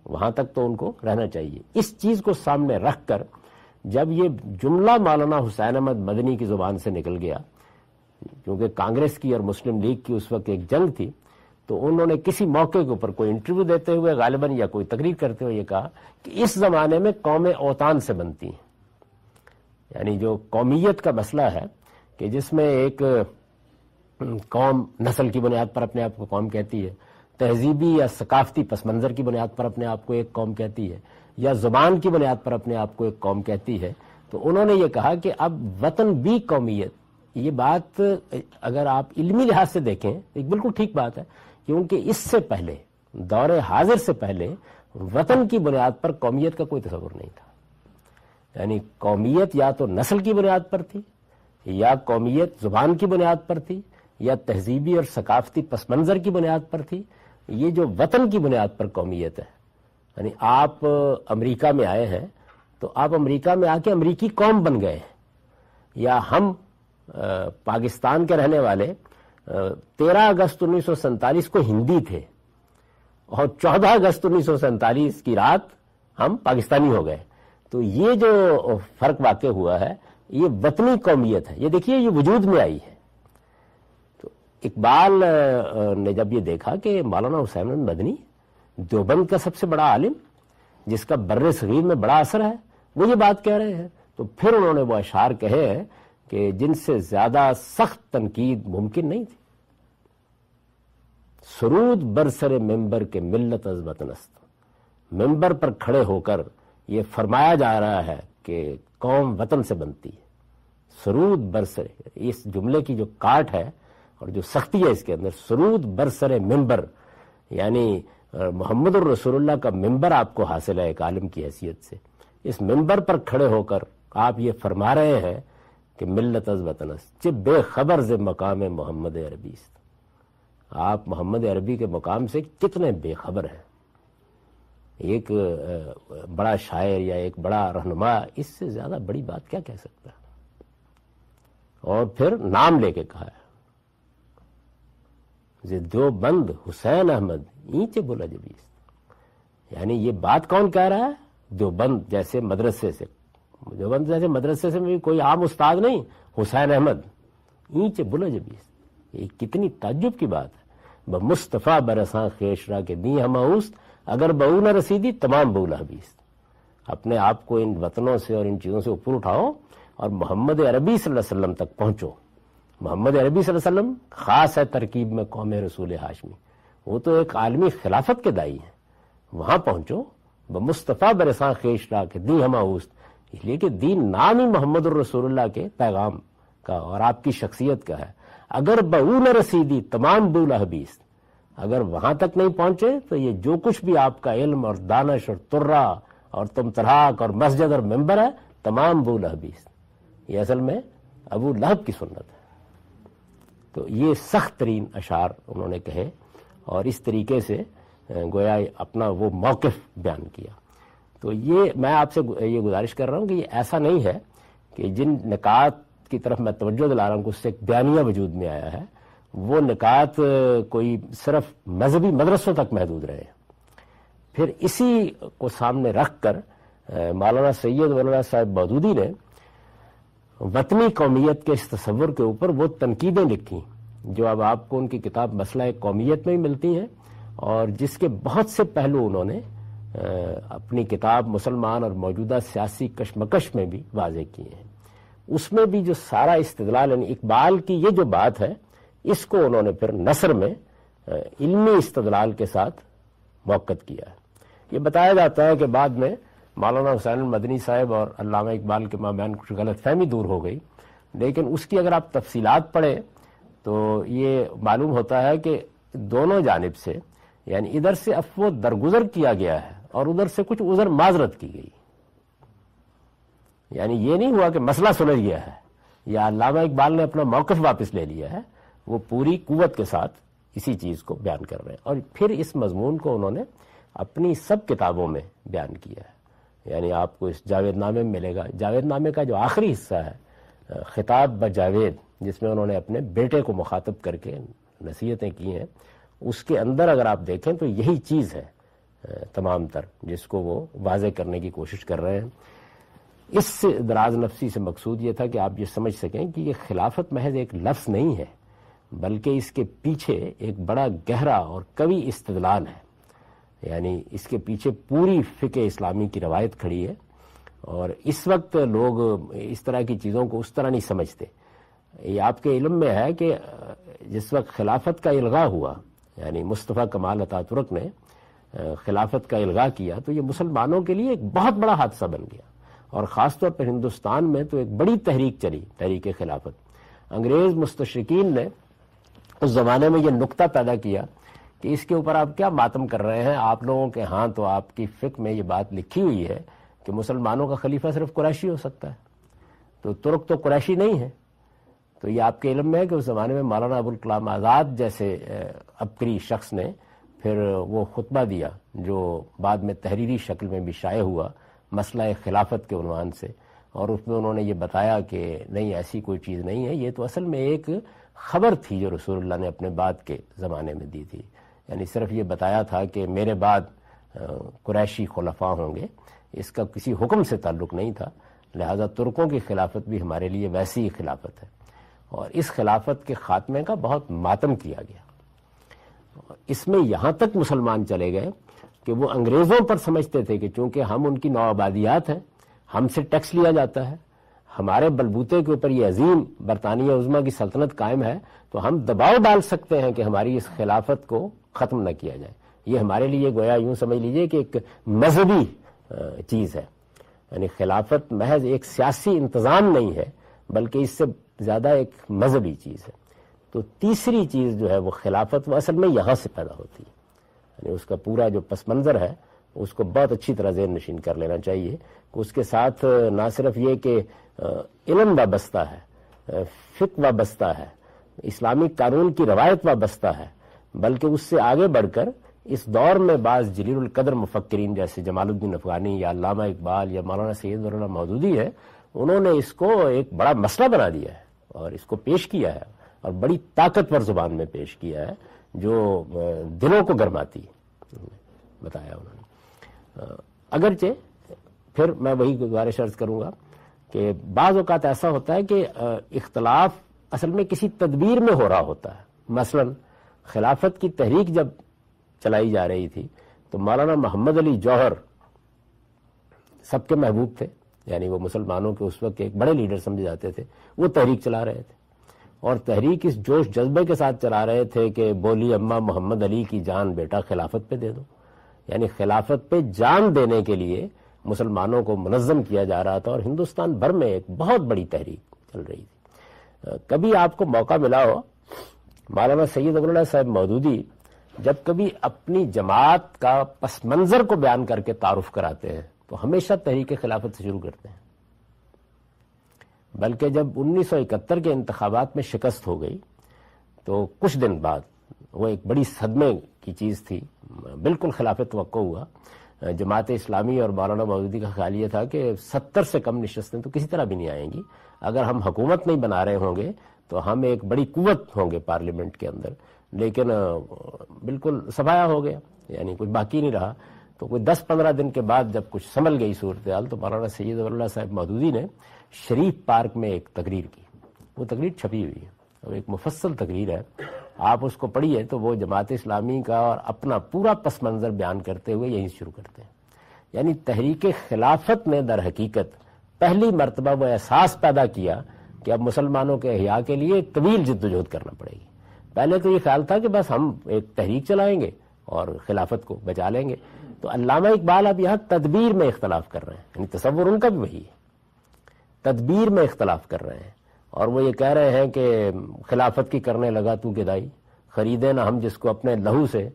S1: وہاں تک تو ان کو رہنا چاہیے۔ اس چیز کو سامنے رکھ کر جب یہ جملہ مولانا حسین احمد مدنی کی زبان سے نکل گیا، کیونکہ کانگریس کی اور مسلم لیگ کی اس وقت ایک جنگ تھی، تو انہوں نے کسی موقع کے اوپر کوئی انٹرویو دیتے ہوئے غالباً یا کوئی تقریر کرتے ہوئے یہ کہا کہ اس زمانے میں قومیں اوطان سے بنتی ہیں، یعنی جو قومیت کا مسئلہ ہے کہ جس میں ایک قوم نسل کی بنیاد پر اپنے آپ کو قوم کہتی ہے، تہذیبی یا ثقافتی پس منظر کی بنیاد پر اپنے آپ کو ایک قوم کہتی ہے، یا زبان کی بنیاد پر اپنے آپ کو ایک قوم کہتی ہے، تو انہوں نے یہ کہا کہ اب وطن بھی قومیت، یہ بات اگر آپ علمی لحاظ سے دیکھیں ایک بالکل ٹھیک بات ہے، کیونکہ اس سے پہلے دور حاضر سے پہلے وطن کی بنیاد پر قومیت کا کوئی تصور نہیں تھا، یعنی قومیت یا تو نسل کی بنیاد پر تھی، یا قومیت زبان کی بنیاد پر تھی، یا تہذیبی اور ثقافتی پس منظر کی بنیاد پر تھی۔ یہ جو وطن کی بنیاد پر قومیت ہے، یعنی آپ امریکہ میں آئے ہیں تو آپ امریکہ میں آ کے امریکی قوم بن گئے ہیں، یا ہم پاکستان کے رہنے والے 13 اگست 1947 کو ہندی تھے اور 14 اگست 1947 کی رات ہم پاکستانی ہو گئے، تو یہ جو فرق واقع ہوا ہے یہ وطنی قومیت ہے، یہ دیکھیے یہ وجود میں آئی ہے۔ تو اقبال نے جب یہ دیکھا کہ مولانا حسین احمد مدنی دیوبند کا سب سے بڑا عالم جس کا بر صغیر میں بڑا اثر ہے وہ یہ بات کہہ رہے ہیں، تو پھر انہوں نے وہ اشعار کہے ہیں کہ جن سے زیادہ سخت تنقید ممکن نہیں تھی۔ سرود برسر ممبر کے ملت از وطن است، ممبر پر کھڑے ہو کر یہ فرمایا جا رہا ہے کہ قوم وطن سے بنتی ہے۔ سرود برسر، اس جملے کی جو کاٹ ہے اور جو سختی ہے اس کے اندر، سرود برسر ممبر، یعنی محمد الرسول اللہ کا ممبر آپ کو حاصل ہے ایک عالم کی حیثیت سے، اس ممبر پر کھڑے ہو کر آپ یہ فرما رہے ہیں کہ ملت از وطن است چہ بے خبر ز مقام محمد عربی است۔ آپ محمد عربی کے مقام سے کتنے بے خبر ہیں۔ ایک بڑا شاعر یا ایک بڑا رہنما اس سے زیادہ بڑی بات کیا کہہ سکتا ہے؟ اور پھر نام لے کے کہا ہے دیوبند حسین احمد اینچے بولا جبیست، یعنی یہ بات کون کہہ رہا ہے؟ دیوبند جیسے مدرسے سے، دیوبند جیسے مدرسے سے بھی کوئی عام استاد نہیں، حسین احمد اینچے بولا جبیست، یہ کتنی تعجب کی بات ہے۔ بمصطفیٰ برساں خیشرا کے دی ہماؤست، اگر بہو نہ رسیدی تمام بولا حبیست۔ اپنے آپ کو ان وطنوں سے اور ان چیزوں سے اوپر اٹھاؤ اور محمد عربی صلی اللہ علیہ وسلم تک پہنچو۔ محمد عربی صلی اللہ علیہ وسلم خاص ہے ترکیب میں قوم رسول ہاشمی، وہ تو ایک عالمی خلافت کے دائی ہیں، وہاں پہنچو۔ بمصطفیٰ برساں خیشرا کے دی ہماؤست، اس لیے کہ دین نام ہی محمد الرسول اللہ کے پیغام کا اور آپ کی شخصیت کا ہے۔ اگر بہو نہ رسیدی تمام بولا حبیست، اگر وہاں تک نہیں پہنچے تو یہ جو کچھ بھی آپ کا علم اور دانش اور ترا اور تم تراک اور مسجد اور ممبر ہے تمام بولا حبیست، یہ اصل میں ابو لہب کی سنت ہے۔ تو یہ سخت ترین اشعار انہوں نے کہے اور اس طریقے سے گویا اپنا وہ موقف بیان کیا۔ تو یہ میں آپ سے یہ گزارش کر رہا ہوں کہ یہ ایسا نہیں ہے کہ جن نکات کی طرف میں توجہ دلا رہا ہوں کہ اس سے ایک بیانیہ وجود میں آیا ہے، وہ نکات کوئی صرف مذہبی مدرسوں تک محدود رہے۔ پھر اسی کو سامنے رکھ کر مولانا سید ولی اللہ صاحب مودودی نے وطنی قومیت کے اس تصور کے اوپر وہ تنقیدیں لکھی جو اب آپ کو ان کی کتاب مسئلہ قومیت میں ہی ملتی ہیں، اور جس کے بہت سے پہلو انہوں نے اپنی کتاب مسلمان اور موجودہ سیاسی کشمکش میں بھی واضح کیے ہیں۔ اس میں بھی جو سارا استدلال، یعنی اقبال کی یہ جو بات ہے اس کو انہوں نے پھر نثر میں علمی استدلال کے ساتھ موقت کیا ہے۔ یہ بتایا جاتا ہے کہ بعد میں مولانا حسین مدنی صاحب اور علامہ اقبال کے مابین کچھ غلط فہمی دور ہو گئی، لیکن اس کی اگر آپ تفصیلات پڑھیں تو یہ معلوم ہوتا ہے کہ دونوں جانب سے، یعنی ادھر سے افو درگزر کیا گیا ہے اور ادھر سے کچھ عذر معذرت کی گئی، یعنی یہ نہیں ہوا کہ مسئلہ سلجھ گیا ہے یا علامہ اقبال نے اپنا موقف واپس لے لیا ہے، وہ پوری قوت کے ساتھ اسی چیز کو بیان کر رہے ہیں، اور پھر اس مضمون کو انہوں نے اپنی سب کتابوں میں بیان کیا ہے۔ یعنی آپ کو اس جاوید نامے میں ملے گا. جاوید نامے کا جو آخری حصہ ہے خطاب بجاوید، جس میں انہوں نے اپنے بیٹے کو مخاطب کر کے نصیحتیں کی ہیں، اس کے اندر اگر آپ دیکھیں تو یہی چیز ہے تمام تر جس کو وہ واضح کرنے کی کوشش کر رہے ہیں. اس دراز نفسی سے مقصود یہ تھا کہ آپ یہ سمجھ سکیں کہ یہ خلافت محض ایک لفظ نہیں ہے، بلکہ اس کے پیچھے ایک بڑا گہرا اور قوی استدلال ہے. یعنی اس کے پیچھے پوری فقہ اسلامی کی روایت کھڑی ہے، اور اس وقت لوگ اس طرح کی چیزوں کو اس طرح نہیں سمجھتے. یہ آپ کے علم میں ہے کہ جس وقت خلافت کا الغاء ہوا، یعنی مصطفیٰ کمال اتا ترک نے خلافت کا الغاء کیا، تو یہ مسلمانوں کے لیے ایک بہت بڑا حادثہ بن گیا، اور خاص طور پر ہندوستان میں تو ایک بڑی تحریک چلی، تحریک خلافت. انگریز مستشرقین نے اس زمانے میں یہ نکتہ پیدا کیا کہ اس کے اوپر آپ کیا ماتم کر رہے ہیں، آپ لوگوں کے ہاں تو آپ کی فقہ میں یہ بات لکھی ہوئی ہے کہ مسلمانوں کا خلیفہ صرف قریشی ہو سکتا ہے، تو ترک تو قریشی نہیں ہے. تو یہ آپ کے علم میں ہے کہ اس زمانے میں مولانا ابوالکلام آزاد جیسے عبقری شخص نے پھر وہ خطبہ دیا جو بعد میں تحریری شکل میں بھی شائع ہوا مسئلہ خلافت کے عنوان سے، اور اس میں انہوں نے یہ بتایا کہ نہیں، ایسی کوئی چیز نہیں ہے، یہ تو اصل میں ایک خبر تھی جو رسول اللہ نے اپنے بعد کے زمانے میں دی تھی. یعنی صرف یہ بتایا تھا کہ میرے بعد قریشی خلفاء ہوں گے، اس کا کسی حکم سے تعلق نہیں تھا. لہذا ترکوں کی خلافت بھی ہمارے لیے ویسی ہی خلافت ہے، اور اس خلافت کے خاتمے کا بہت ماتم کیا گیا. اس میں یہاں تک مسلمان چلے گئے کہ وہ انگریزوں پر سمجھتے تھے کہ چونکہ ہم ان کی نوآبادیات ہیں، ہم سے ٹیکس لیا جاتا ہے، ہمارے بلبوتے کے اوپر یہ عظیم برطانیہ عظمیٰ کی سلطنت قائم ہے، تو ہم دباؤ ڈال سکتے ہیں کہ ہماری اس خلافت کو ختم نہ کیا جائے. یہ ہمارے لیے گویا یوں سمجھ لیجئے کہ ایک مذہبی چیز ہے. یعنی خلافت محض ایک سیاسی انتظام نہیں ہے، بلکہ اس سے زیادہ ایک مذہبی چیز ہے. تو تیسری چیز جو ہے وہ خلافت، وہ اصل میں یہاں سے پیدا ہوتی ہے. یعنی اس کا پورا جو پس منظر ہے اس کو بہت اچھی طرح ذہن نشین کر لینا چاہیے کہ اس کے ساتھ نہ صرف یہ کہ علم وابستہ ہے، فقہ وابستہ ہے، اسلامی قانون کی روایت وابستہ ہے، بلکہ اس سے آگے بڑھ کر اس دور میں بعض جلیل القدر مفکرین جیسے جمال الدین افغانی یا علامہ اقبال یا مولانا سید نور اللہ مودودی ہے، انہوں نے اس کو ایک بڑا مسئلہ بنا دیا ہے اور اس کو پیش کیا ہے، اور بڑی طاقتور زبان میں پیش کیا ہے جو دلوں کو گرماتی بتایا انہوں نے. اگرچہ پھر میں وہی گزارش عرض کروں گا کہ بعض اوقات ایسا ہوتا ہے کہ اختلاف اصل میں کسی تدبیر میں ہو رہا ہوتا ہے. مثلا خلافت کی تحریک جب چلائی جا رہی تھی تو مولانا محمد علی جوہر سب کے محبوب تھے، یعنی وہ مسلمانوں کے اس وقت ایک بڑے لیڈر سمجھے جاتے تھے. وہ تحریک چلا رہے تھے، اور تحریک اس جوش جذبے کے ساتھ چلا رہے تھے کہ بولی اماں محمد علی کی جان بیٹا خلافت پہ دے دو. یعنی خلافت پہ جان دینے کے لیے مسلمانوں کو منظم کیا جا رہا تھا، اور ہندوستان بھر میں ایک بہت بڑی تحریک چل رہی تھی. کبھی آپ کو موقع ملا ہو، مولانا سید ابو اللہ صاحب مودودی جب کبھی اپنی جماعت کا پس منظر کو بیان کر کے تعارف کراتے ہیں تو ہمیشہ تحریک خلافت سے شروع کرتے ہیں. بلکہ جب 1971 کے انتخابات میں شکست ہو گئی تو کچھ دن بعد وہ ایک بڑی صدمے کی چیز تھی، بالکل خلاف توقع ہوا. جماعت اسلامی اور مولانا مودودی کا خیال یہ تھا کہ 70 سے کم نشستیں تو کسی طرح بھی نہیں آئیں گی، اگر ہم حکومت نہیں بنا رہے ہوں گے تو ہم ایک بڑی قوت ہوں گے پارلیمنٹ کے اندر. لیکن بالکل سفایا ہو گیا، یعنی کچھ باقی نہیں رہا. تو کوئی 10-15 دن کے بعد جب کچھ سنبھل گئی صورتحال تو مولانا سید ابو اللہ صاحب مودودی نے شریف پارک میں ایک تقریر کی. وہ تقریر چھپی ہوئی ہے اور ایک مفصل تقریر ہے، آپ اس کو پڑھیے تو وہ جماعت اسلامی کا اور اپنا پورا پس منظر بیان کرتے ہوئے یہیں شروع کرتے ہیں. یعنی تحریک خلافت نے در حقیقت پہلی مرتبہ وہ احساس پیدا کیا کہ اب مسلمانوں کے احیاء کے لیے ایک طویل جدوجہد کرنا پڑے گی. پہلے تو یہ خیال تھا کہ بس ہم ایک تحریک چلائیں گے اور خلافت کو بچا لیں گے. تو علامہ اقبال اب یہاں تدبیر میں اختلاف کر رہے ہیں، یعنی تصور ان کا بھی وہی ہے، تدبیر میں اختلاف کر رہے ہیں. اور وہ یہ کہہ رہے ہیں کہ خلافت کی کرنے لگا تو گدائی، خریدے نہ ہم جس کو اپنے لہو سے.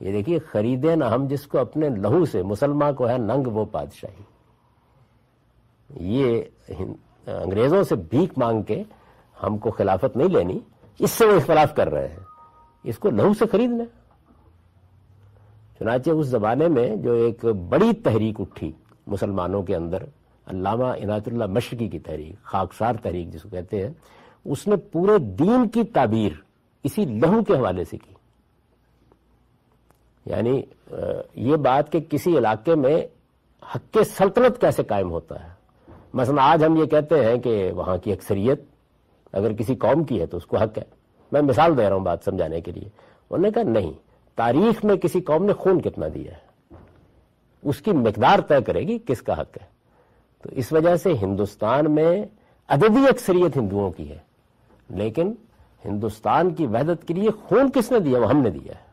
S1: یہ دیکھیے، خریدے نہ ہم جس کو اپنے لہو سے، مسلمان کو ہے ننگ وہ بادشاہی. یہ انگریزوں سے بھیک مانگ کے ہم کو خلافت نہیں لینی، اس سے وہ اختلاف کر رہے ہیں، اس کو لہو سے خریدنا. چنانچہ اس زمانے میں جو ایک بڑی تحریک اٹھی مسلمانوں کے اندر علامہ عنایت اللہ مشرقی کی تحریک، خاکسار تحریک جس کو کہتے ہیں، اس نے پورے دین کی تعبیر اسی لہو کے حوالے سے کی. یعنی یہ بات کہ کسی علاقے میں حق سلطنت کیسے قائم ہوتا ہے. مثلا آج ہم یہ کہتے ہیں کہ وہاں کی اکثریت اگر کسی قوم کی ہے تو اس کو حق ہے. میں مثال دے رہا ہوں بات سمجھانے کے لیے. انہوں نے کہا نہیں، تاریخ میں کسی قوم نے خون کتنا دیا ہے اس کی مقدار طے کرے گی کس کا حق ہے. تو اس وجہ سے ہندوستان میں عددی اکثریت ہندوؤں کی ہے، لیکن ہندوستان کی وحدت کے لیے خون کس نے دیا؟ وہ ہم نے دیا ہے.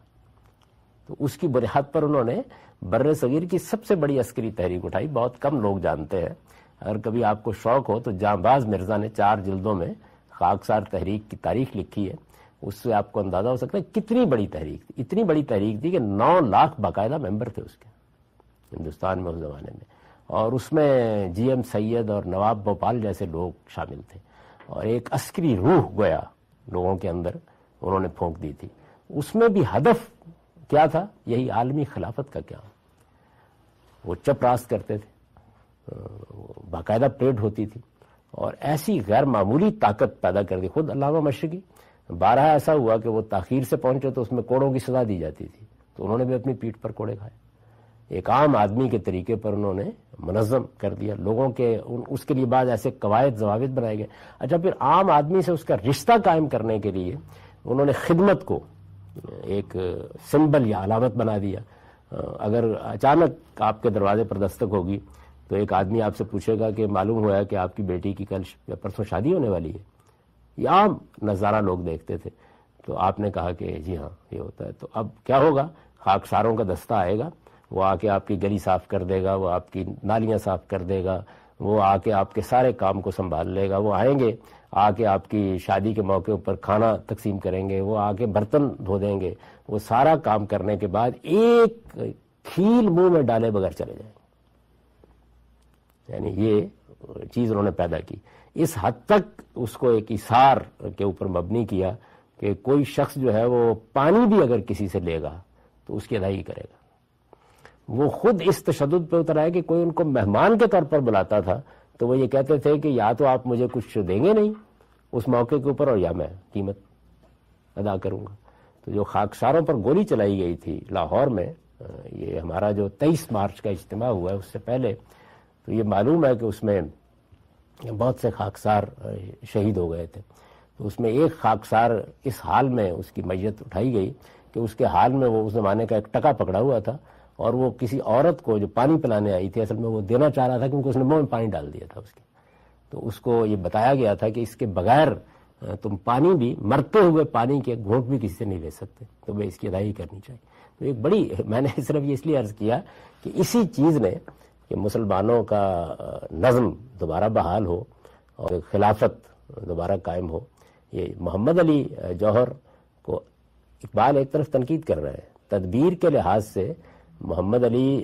S1: تو اس کی بنیاد پر انہوں نے بر صغیر کی سب سے بڑی عسکری تحریک اٹھائی. بہت کم لوگ جانتے ہیں. اگر کبھی آپ کو شوق ہو تو جانباز مرزا نے 4 جلدوں میں خاکسار تحریک کی تاریخ لکھی ہے. اس سے آپ کو اندازہ ہو سکتا ہے کتنی بڑی تحریک تھی. اتنی بڑی تحریک تھی کہ 9 لاکھ باقاعدہ ممبر تھے اس کے ہندوستان میں اس زمانے میں، اور اس میں جی ایم سید اور نواب بھوپال جیسے لوگ شامل تھے، اور ایک عسکری روح گویا لوگوں کے اندر انہوں نے پھونک دی تھی. اس میں بھی ہدف کیا تھا؟ یہی عالمی خلافت کا قیام. وہ چپ راست کرتے تھے، باقاعدہ پریڈ ہوتی تھی، اور ایسی غیر معمولی طاقت پیدا کر دی. خود علامہ مشرقی بارہا ایسا ہوا کہ وہ تاخیر سے پہنچے تو اس میں کوڑوں کی سزا دی جاتی تھی، تو انہوں نے بھی اپنی پیٹھ پر کوڑے کھائے. ایک عام آدمی کے طریقے پر انہوں نے منظم کر دیا لوگوں کے. اس کے لیے بعد ایسے قواعد ضوابط بنائے گئے. اچھا، پھر عام آدمی سے اس کا رشتہ قائم کرنے کے لیے انہوں نے خدمت کو ایک سمبل یا علامت بنا دیا. اگر اچانک آپ کے دروازے پر دستک ہوگی تو ایک آدمی آپ سے پوچھے گا کہ معلوم ہوا ہے کہ آپ کی بیٹی کی کل یا پرسوں شادی ہونے والی ہے. یہ عام نظارہ لوگ دیکھتے تھے. تو آپ نے کہا کہ جی ہاں یہ ہوتا ہے. تو اب کیا ہوگا؟ خاکساروں کا دستہ آئے گا، وہ آ کے آپ کی گلی صاف کر دے گا، وہ آپ کی نالیاں صاف کر دے گا، وہ آ کے آپ کے سارے کام کو سنبھال لے گا. وہ آئیں گے، آ کے آپ کی شادی کے موقع پر کھانا تقسیم کریں گے، وہ آ کے برتن دھو دیں گے. وہ سارا کام کرنے کے بعد ایک کھیل منہ میں ڈالے بغیر چلے جائیں گے. یعنی یہ چیز انہوں نے پیدا کی. اس حد تک اس کو ایک اثار کے اوپر مبنی کیا کہ کوئی شخص جو ہے وہ پانی بھی اگر کسی سے لے گا تو اس کی ادائیگی کرے گا. وہ خود اس تشدد پہ اتر آئے کہ کوئی ان کو مہمان کے طور پر بلاتا تھا تو وہ یہ کہتے تھے کہ یا تو آپ مجھے کچھ دیں گے نہیں اس موقع کے اوپر، اور یا میں قیمت ادا کروں گا. تو جو خاکساروں پر گولی چلائی گئی تھی لاہور میں، یہ ہمارا جو 23 مارچ کا اجتماع ہوا ہے اس سے پہلے، تو یہ معلوم ہے کہ اس میں بہت سے خاکسار شہید ہو گئے تھے. تو اس میں ایک خاکسار اس حال میں اس کی میت اٹھائی گئی کہ اس کے حال میں وہ اس زمانے کا ایک ٹکا پکڑا ہوا تھا، اور وہ کسی عورت کو جو پانی پلانے آئی تھی، اصل میں وہ دینا چاہ رہا تھا کیونکہ اس نے منہ میں پانی ڈال دیا تھا اس کے. تو اس کو یہ بتایا گیا تھا کہ اس کے بغیر تم پانی بھی، مرتے ہوئے پانی کے گھونٹ بھی کسی سے نہیں لے سکتے، تو میں اس کی ادائیگی کرنی چاہیے. تو ایک بڑی، میں نے صرف یہ اس لیے عرض کیا کہ اسی چیز نے کہ مسلمانوں کا نظم دوبارہ بحال ہو اور خلافت دوبارہ قائم ہو. یہ محمد علی جوہر کو اقبال ایک طرف تنقید کر رہے ہیں. تدبیر کے لحاظ سے محمد علی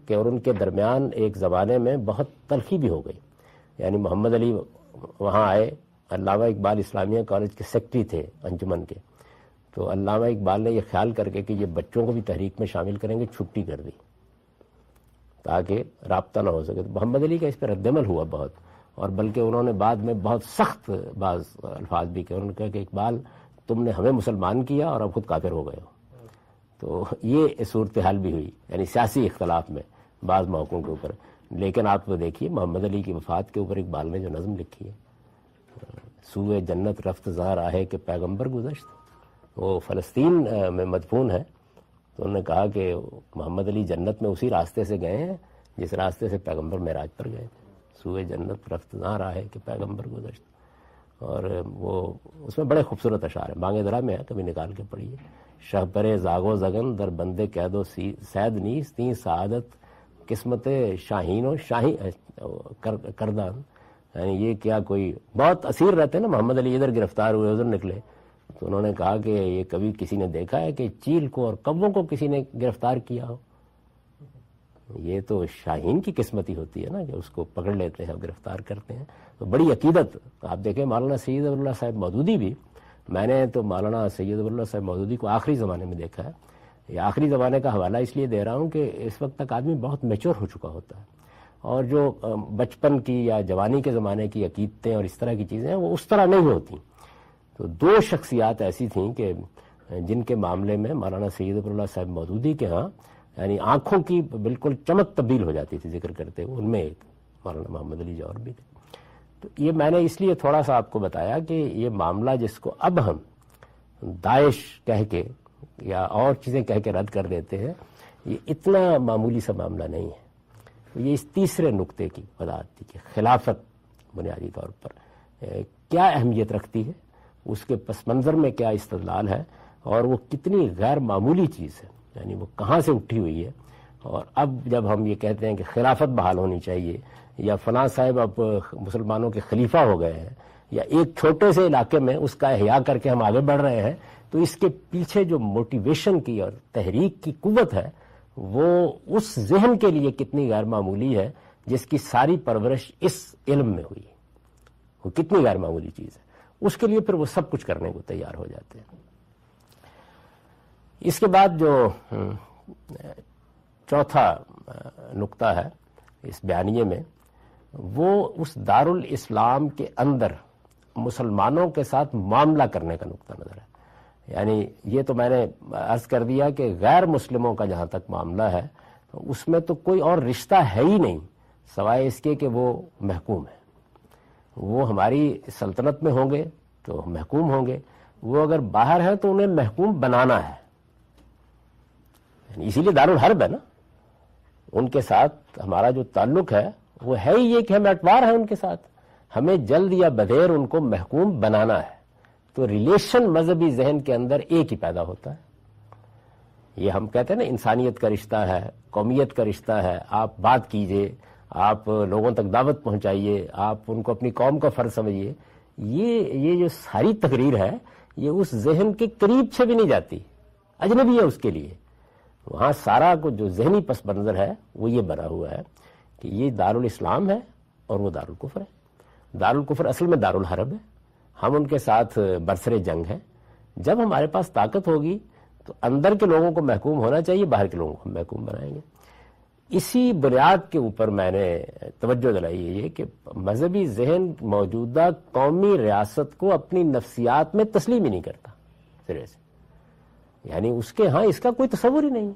S1: کے اور ان کے درمیان ایک زمانے میں بہت تلخی بھی ہو گئی. یعنی محمد علی وہاں آئے، علامہ اقبال اسلامیہ کالج کے سیکرٹری تھے انجمن کے، تو علامہ اقبال نے یہ خیال کر کے کہ یہ بچوں کو بھی تحریک میں شامل کریں گے، چھٹی کر دی تاکہ رابطہ نہ ہو سکے. تو محمد علی کا اس پہ رد عمل ہوا بہت، اور بلکہ انہوں نے بعد میں بہت سخت بعض الفاظ بھی کہے. انہوں نے کہا کہ اقبال تم نے ہمیں مسلمان کیا اور اب خود کافر ہو گئے ہو. تو یہ صورتحال بھی ہوئی، یعنی سیاسی اختلاف میں بعض موقعوں کے اوپر. لیکن آپ وہ دیکھیے محمد علی کی وفات کے اوپر اقبال نے جو نظم لکھی ہے، سوئے جنت رفت زار آہے کہ پیغمبر گزشت، وہ فلسطین میں مدفون ہے. تو انہوں نے کہا کہ محمد علی جنت میں اسی راستے سے گئے ہیں جس راستے سے پیغمبر معراج پر گئے تھے. سوئے جنت رفت زار آہے کہ پیغمبر گزشت. اور وہ اس میں بڑے خوبصورت اشعار ہیں، بانگ درا میں ہے، کبھی نکال کے پڑھیے. شہ پرے زاگو زگن در بندے قید و سید نیز تین سعادت قسمت شاہین و کردان. یعنی یہ کیا کوئی بہت اسیر رہتے ہیں نا محمد علی، ادھر گرفتار ہوئے ادھر نکلے. تو انہوں نے کہا کہ یہ کبھی کسی نے دیکھا ہے کہ چیل کو اور کووں کو کسی نے گرفتار کیا ہو؟ یہ تو شاہین کی قسمتی ہوتی ہے نا کہ اس کو پکڑ لیتے ہیں اور گرفتار کرتے ہیں. تو بڑی عقیدت. آپ دیکھیں مولانا سید ابو اللہ صاحب مودودی بھی، میں نے تو مولانا سید ابو اللہ صاحب مودودی کو آخری زمانے میں دیکھا ہے. یہ آخری زمانے کا حوالہ اس لیے دے رہا ہوں کہ اس وقت تک آدمی بہت میچور ہو چکا ہوتا ہے. اور جو بچپن کی یا جوانی کے زمانے کی عقیدتیں اور اس طرح کی چیزیں ہیں وہ اس طرح نہیں ہوتی. تو دو شخصیات ایسی تھیں کہ جن کے معاملے میں مولانا سید ظفر اللہ صاحب مودودی کے ہاں یعنی آنکھوں کی بالکل چمک تبدیل ہو جاتی تھی ذکر کرتے ہوئے. ان میں ایک مولانا محمد علی جوہر بھی تھے. تو یہ میں نے اس لیے تھوڑا سا آپ کو بتایا کہ یہ معاملہ جس کو اب ہم داعش کہہ کے یا اور چیزیں کہہ کے رد کر دیتے ہیں، یہ اتنا معمولی سا معاملہ نہیں ہے. یہ اس تیسرے نقطے کی وضاحت تھی کہ خلافت بنیادی طور پر کیا اہمیت رکھتی ہے، اس کے پس منظر میں کیا استدلال ہے، اور وہ کتنی غیر معمولی چیز ہے، یعنی وہ کہاں سے اٹھی ہوئی ہے. اور اب جب ہم یہ کہتے ہیں کہ خلافت بحال ہونی چاہیے یا فلاں صاحب اب مسلمانوں کے خلیفہ ہو گئے ہیں یا ایک چھوٹے سے علاقے میں اس کا احیاء کر کے ہم آگے بڑھ رہے ہیں، تو اس کے پیچھے جو موٹیویشن کی اور تحریک کی قوت ہے وہ اس ذہن کے لیے کتنی غیر معمولی ہے جس کی ساری پرورش اس علم میں ہوئی. وہ کتنی غیر معمولی چیز ہے، اس کے لیے پھر وہ سب کچھ کرنے کو تیار ہو جاتے ہیں. اس کے بعد جو چوتھا نقطہ ہے اس بیانیے میں، وہ اس دارالاسلام کے اندر مسلمانوں کے ساتھ معاملہ کرنے کا نقطہ نظر ہے. یعنی یہ تو میں نے عرض کر دیا کہ غیر مسلموں کا جہاں تک معاملہ ہے اس میں تو کوئی اور رشتہ ہے ہی نہیں سوائے اس کے کہ وہ محکوم ہے. وہ ہماری سلطنت میں ہوں گے تو محکوم ہوں گے، وہ اگر باہر ہیں تو انہیں محکوم بنانا ہے. اسی لیے دارالحرب ہے نا. ان کے ساتھ ہمارا جو تعلق ہے وہ ہے ہی یہ کہ ہم اعتبار ہیں ان کے ساتھ، ہمیں جلد یا بدیر ان کو محکوم بنانا ہے. تو ریلیشن مذہبی ذہن کے اندر ایک ہی پیدا ہوتا ہے. یہ ہم کہتے ہیں نا انسانیت کا رشتہ ہے، قومیت کا رشتہ ہے. آپ بات کیجئے، آپ لوگوں تک دعوت پہنچائیے، آپ ان کو اپنی قوم کا فرض سمجھیے. یہ جو ساری تقریر ہے یہ اس ذہن کے قریب سے بھی نہیں جاتی، اجنبی ہے اس کے لیے. وہاں سارا کو جو ذہنی پس منظر ہے وہ یہ بنا ہوا ہے کہ یہ دارالاسلام ہے اور وہ دارالکفر ہے. دارالکفر اصل میں دارالحرب ہے. ہم ان کے ساتھ برسر جنگ ہیں. جب ہمارے پاس طاقت ہوگی تو اندر کے لوگوں کو محکوم ہونا چاہیے، باہر کے لوگوں کو محکوم بنائیں گے. اسی بنیاد کے اوپر میں نے توجہ دلائی ہے یہ کہ مذہبی ذہن موجودہ قومی ریاست کو اپنی نفسیات میں تسلیم ہی نہیں کرتا سرے سے. یعنی اس کے ہاں اس کا کوئی تصور ہی نہیں.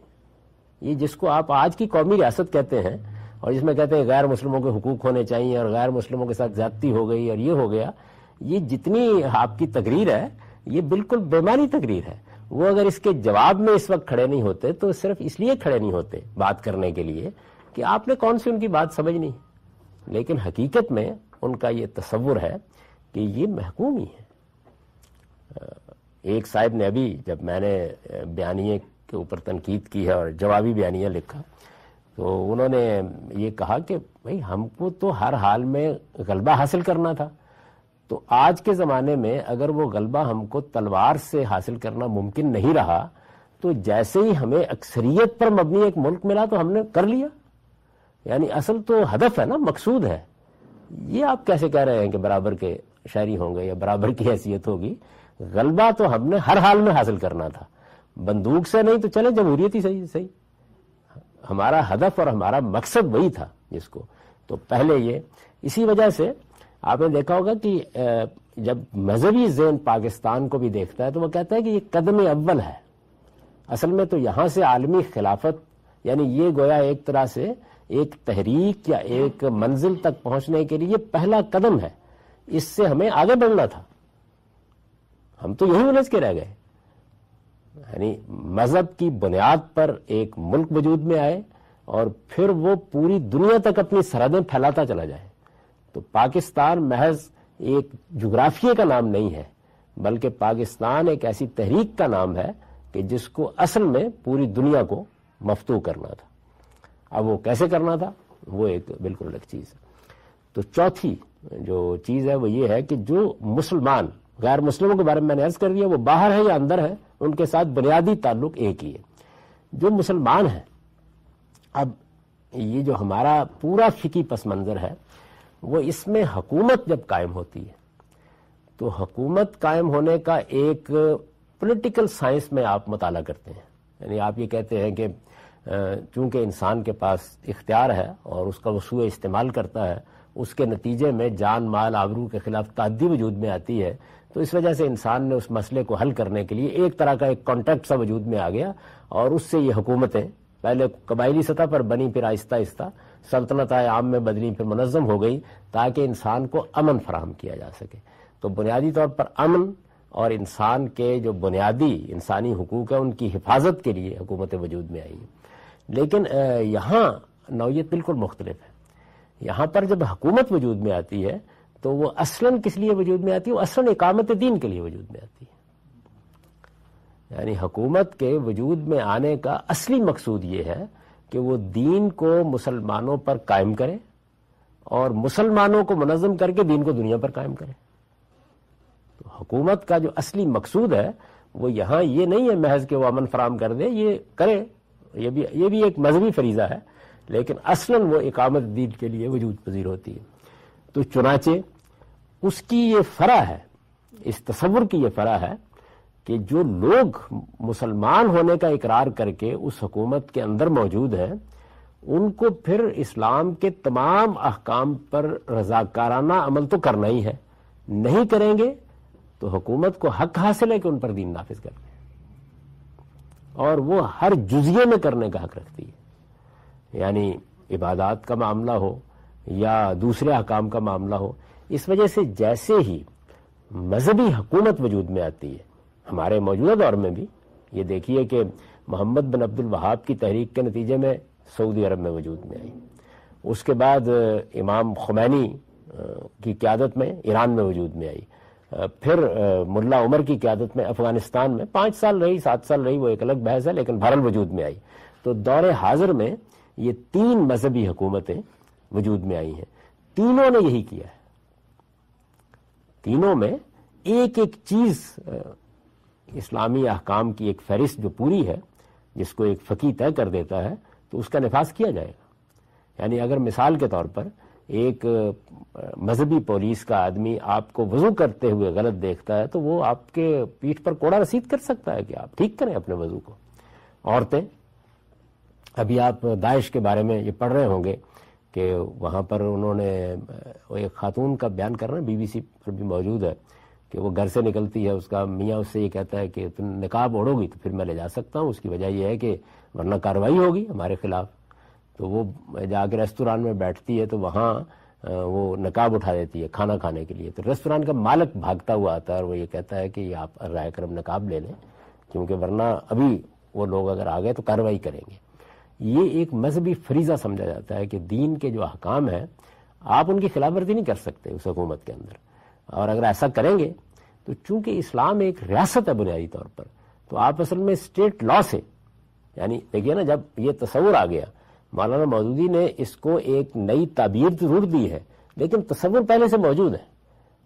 S1: یہ جس کو آپ آج کی قومی ریاست کہتے ہیں اور جس میں کہتے ہیں غیر مسلموں کے حقوق ہونے چاہیے اور غیر مسلموں کے ساتھ زیادتی ہو گئی اور یہ ہو گیا، یہ جتنی آپ کی تقریر ہے یہ بالکل بے معنی تقریر ہے. وہ اگر اس کے جواب میں اس وقت کھڑے نہیں ہوتے تو صرف اس لیے کھڑے نہیں ہوتے بات کرنے کے لیے کہ آپ نے کون سی ان کی بات سمجھنی ہے. لیکن حقیقت میں ان کا یہ تصور ہے کہ یہ محکوم ہی ہے. ایک صاحب نے ابھی جب میں نے بیانیے کے اوپر تنقید کی ہے اور جوابی بیانیہ لکھا تو انہوں نے یہ کہا کہ بھئی ہم کو تو ہر حال میں غلبہ حاصل کرنا تھا، تو آج کے زمانے میں اگر وہ غلبہ ہم کو تلوار سے حاصل کرنا ممکن نہیں رہا تو جیسے ہی ہمیں اکثریت پر مبنی ایک ملک ملا تو ہم نے کر لیا. یعنی اصل تو ہدف ہے نا، مقصود ہے. یہ آپ کیسے کہہ رہے ہیں کہ برابر کے شہری ہوں گے یا برابر کی حیثیت ہوگی؟ غلبہ تو ہم نے ہر حال میں حاصل کرنا تھا، بندوق سے نہیں تو چلے جمہوریت ہی صحیح. ہمارا ہدف اور ہمارا مقصد وہی تھا جس کو. تو پہلے یہ اسی وجہ سے آپ نے دیکھا ہوگا کہ جب مذہبی ذہن پاکستان کو بھی دیکھتا ہے تو وہ کہتا ہے کہ یہ قدم اول ہے. اصل میں تو یہاں سے عالمی خلافت، یعنی یہ گویا ایک طرح سے ایک تحریک یا ایک منزل تک پہنچنے کے لیے پہلا قدم ہے. اس سے ہمیں آگے بڑھنا تھا. ہم تو یہی الجھ کے رہ گئے. یعنی مذہب کی بنیاد پر ایک ملک وجود میں آئے اور پھر وہ پوری دنیا تک اپنی سرحدیں پھیلاتا چلا جائے. تو پاکستان محض ایک جغرافیے کا نام نہیں ہے بلکہ پاکستان ایک ایسی تحریک کا نام ہے کہ جس کو اصل میں پوری دنیا کو مفتوح کرنا تھا. اب وہ کیسے کرنا تھا وہ ایک بالکل الگ چیز ہے. تو چوتھی جو چیز ہے وہ یہ ہے کہ جو مسلمان، غیر مسلموں کے بارے میں نے عرض کر دیا وہ باہر ہے یا اندر ہے، ان کے ساتھ بنیادی تعلق ایک ہی ہے. جو مسلمان ہیں، اب یہ جو ہمارا پورا فقہی پس منظر ہے وہ اس میں حکومت جب قائم ہوتی ہے تو حکومت قائم ہونے کا ایک پولیٹیکل سائنس میں آپ مطالعہ کرتے ہیں. یعنی آپ یہ کہتے ہیں کہ چونکہ انسان کے پاس اختیار ہے اور اس کا وہ سوء استعمال کرتا ہے، اس کے نتیجے میں جان مال آبرو کے خلاف تعدی وجود میں آتی ہے، تو اس وجہ سے انسان نے اس مسئلے کو حل کرنے کے لیے ایک طرح کا ایک کانٹیکٹ سا وجود میں آ گیا، اور اس سے یہ حکومتیں پہلے قبائلی سطح پر بنی، پھر آہستہ آہستہ سلطنت عام میں بدلی، پھر منظم ہو گئی تاکہ انسان کو امن فراہم کیا جا سکے۔ تو بنیادی طور پر امن اور انسان کے جو بنیادی انسانی حقوق ہیں ان کی حفاظت کے لیے حکومتیں وجود میں آئی ہیں۔ لیکن یہاں نوعیت بالکل مختلف ہے۔ یہاں پر جب حکومت وجود میں آتی ہے تو وہ اصلاً کس لیے وجود میں آتی ہے؟ وہ اصلاً اقامت دین کے لیے وجود میں آتی ہے۔ یعنی حکومت کے وجود میں آنے کا اصلی مقصود یہ ہے کہ وہ دین کو مسلمانوں پر قائم کرے اور مسلمانوں کو منظم کر کے دین کو دنیا پر قائم کرے۔ تو حکومت کا جو اصلی مقصود ہے وہ یہاں یہ نہیں ہے محض کہ وہ امن فراہم کر دے، یہ کرے، یہ بھی ایک مذہبی فریضہ ہے، لیکن اصلاً وہ اقامت دین کے لیے وجود پذیر ہوتی ہے۔ تو چنانچہ اس کی یہ فرع ہے، اس تصور کی یہ فرع ہے کہ جو لوگ مسلمان ہونے کا اقرار کر کے اس حکومت کے اندر موجود ہیں ان کو پھر اسلام کے تمام احکام پر رضاکارانہ عمل تو کرنا ہی ہے، نہیں کریں گے تو حکومت کو حق حاصل ہے کہ ان پر دین نافذ کریں، اور وہ ہر جزیے میں کرنے کا حق رکھتی ہے، یعنی عبادات کا معاملہ ہو یا دوسرے احکام کا معاملہ ہو۔ اس وجہ سے جیسے ہی مذہبی حکومت وجود میں آتی ہے، ہمارے موجودہ دور میں بھی یہ دیکھیے کہ محمد بن عبد الوہاب کی تحریک کے نتیجے میں سعودی عرب میں وجود میں آئی، اس کے بعد امام خمینی کی قیادت میں ایران میں وجود میں آئی، پھر ملا عمر کی قیادت میں افغانستان میں 5 سال رہی، 7 سال رہی، وہ ایک الگ بحث ہے، لیکن بہرحال وجود میں آئی۔ تو دور حاضر میں یہ 3 مذہبی حکومتیں وجود میں آئی ہیں، تینوں نے یہی کیا ہے۔ تینوں میں ایک ایک چیز اسلامی احکام کی ایک فہرست جو پوری ہے، جس کو ایک فقیہ طے کر دیتا ہے تو اس کا نفاذ کیا جائے گا۔ یعنی اگر مثال کے طور پر ایک مذہبی پولیس کا آدمی آپ کو وضو کرتے ہوئے غلط دیکھتا ہے تو وہ آپ کے پیٹھ پر کوڑا رسید کر سکتا ہے کہ آپ ٹھیک کریں اپنے وضو کو۔ عورتیں، ابھی آپ داعش کے بارے میں یہ پڑھ رہے ہوں گے کہ وہاں پر انہوں نے ایک خاتون کا بیان کر رہے ہیں، BBC پر بھی موجود ہے، کہ وہ گھر سے نکلتی ہے، اس کا میاں اس سے یہ کہتا ہے کہ تم نقاب اوڑھو گی تو پھر میں لے جا سکتا ہوں، اس کی وجہ یہ ہے کہ ورنہ کارروائی ہوگی ہمارے خلاف۔ تو وہ جا کے ریستوران میں بیٹھتی ہے تو وہاں وہ نقاب اٹھا دیتی ہے کھانا کھانے کے لیے، تو ریستوران کا مالک بھاگتا ہوا آتا ہے اور وہ یہ کہتا ہے کہ آپ رائے کرم نقاب لے لیں، کیونکہ ورنہ ابھی وہ لوگ اگر آ گئے تو کارروائی کریں گے۔ یہ ایک مذہبی فریضہ سمجھا جاتا ہے کہ دین کے جو احکام ہیں آپ ان کی خلاف ورزی نہیں کر سکتے اس حکومت کے اندر، اور اگر ایسا کریں گے تو چونکہ اسلام ایک ریاست ہے بنیادی طور پر، تو آپ اصل میں اسٹیٹ لا سے، یعنی دیکھیے نا، جب یہ تصور آ گیا، مولانا مودودی نے اس کو ایک نئی تعبیر ضرور دی ہے لیکن تصور پہلے سے موجود ہے،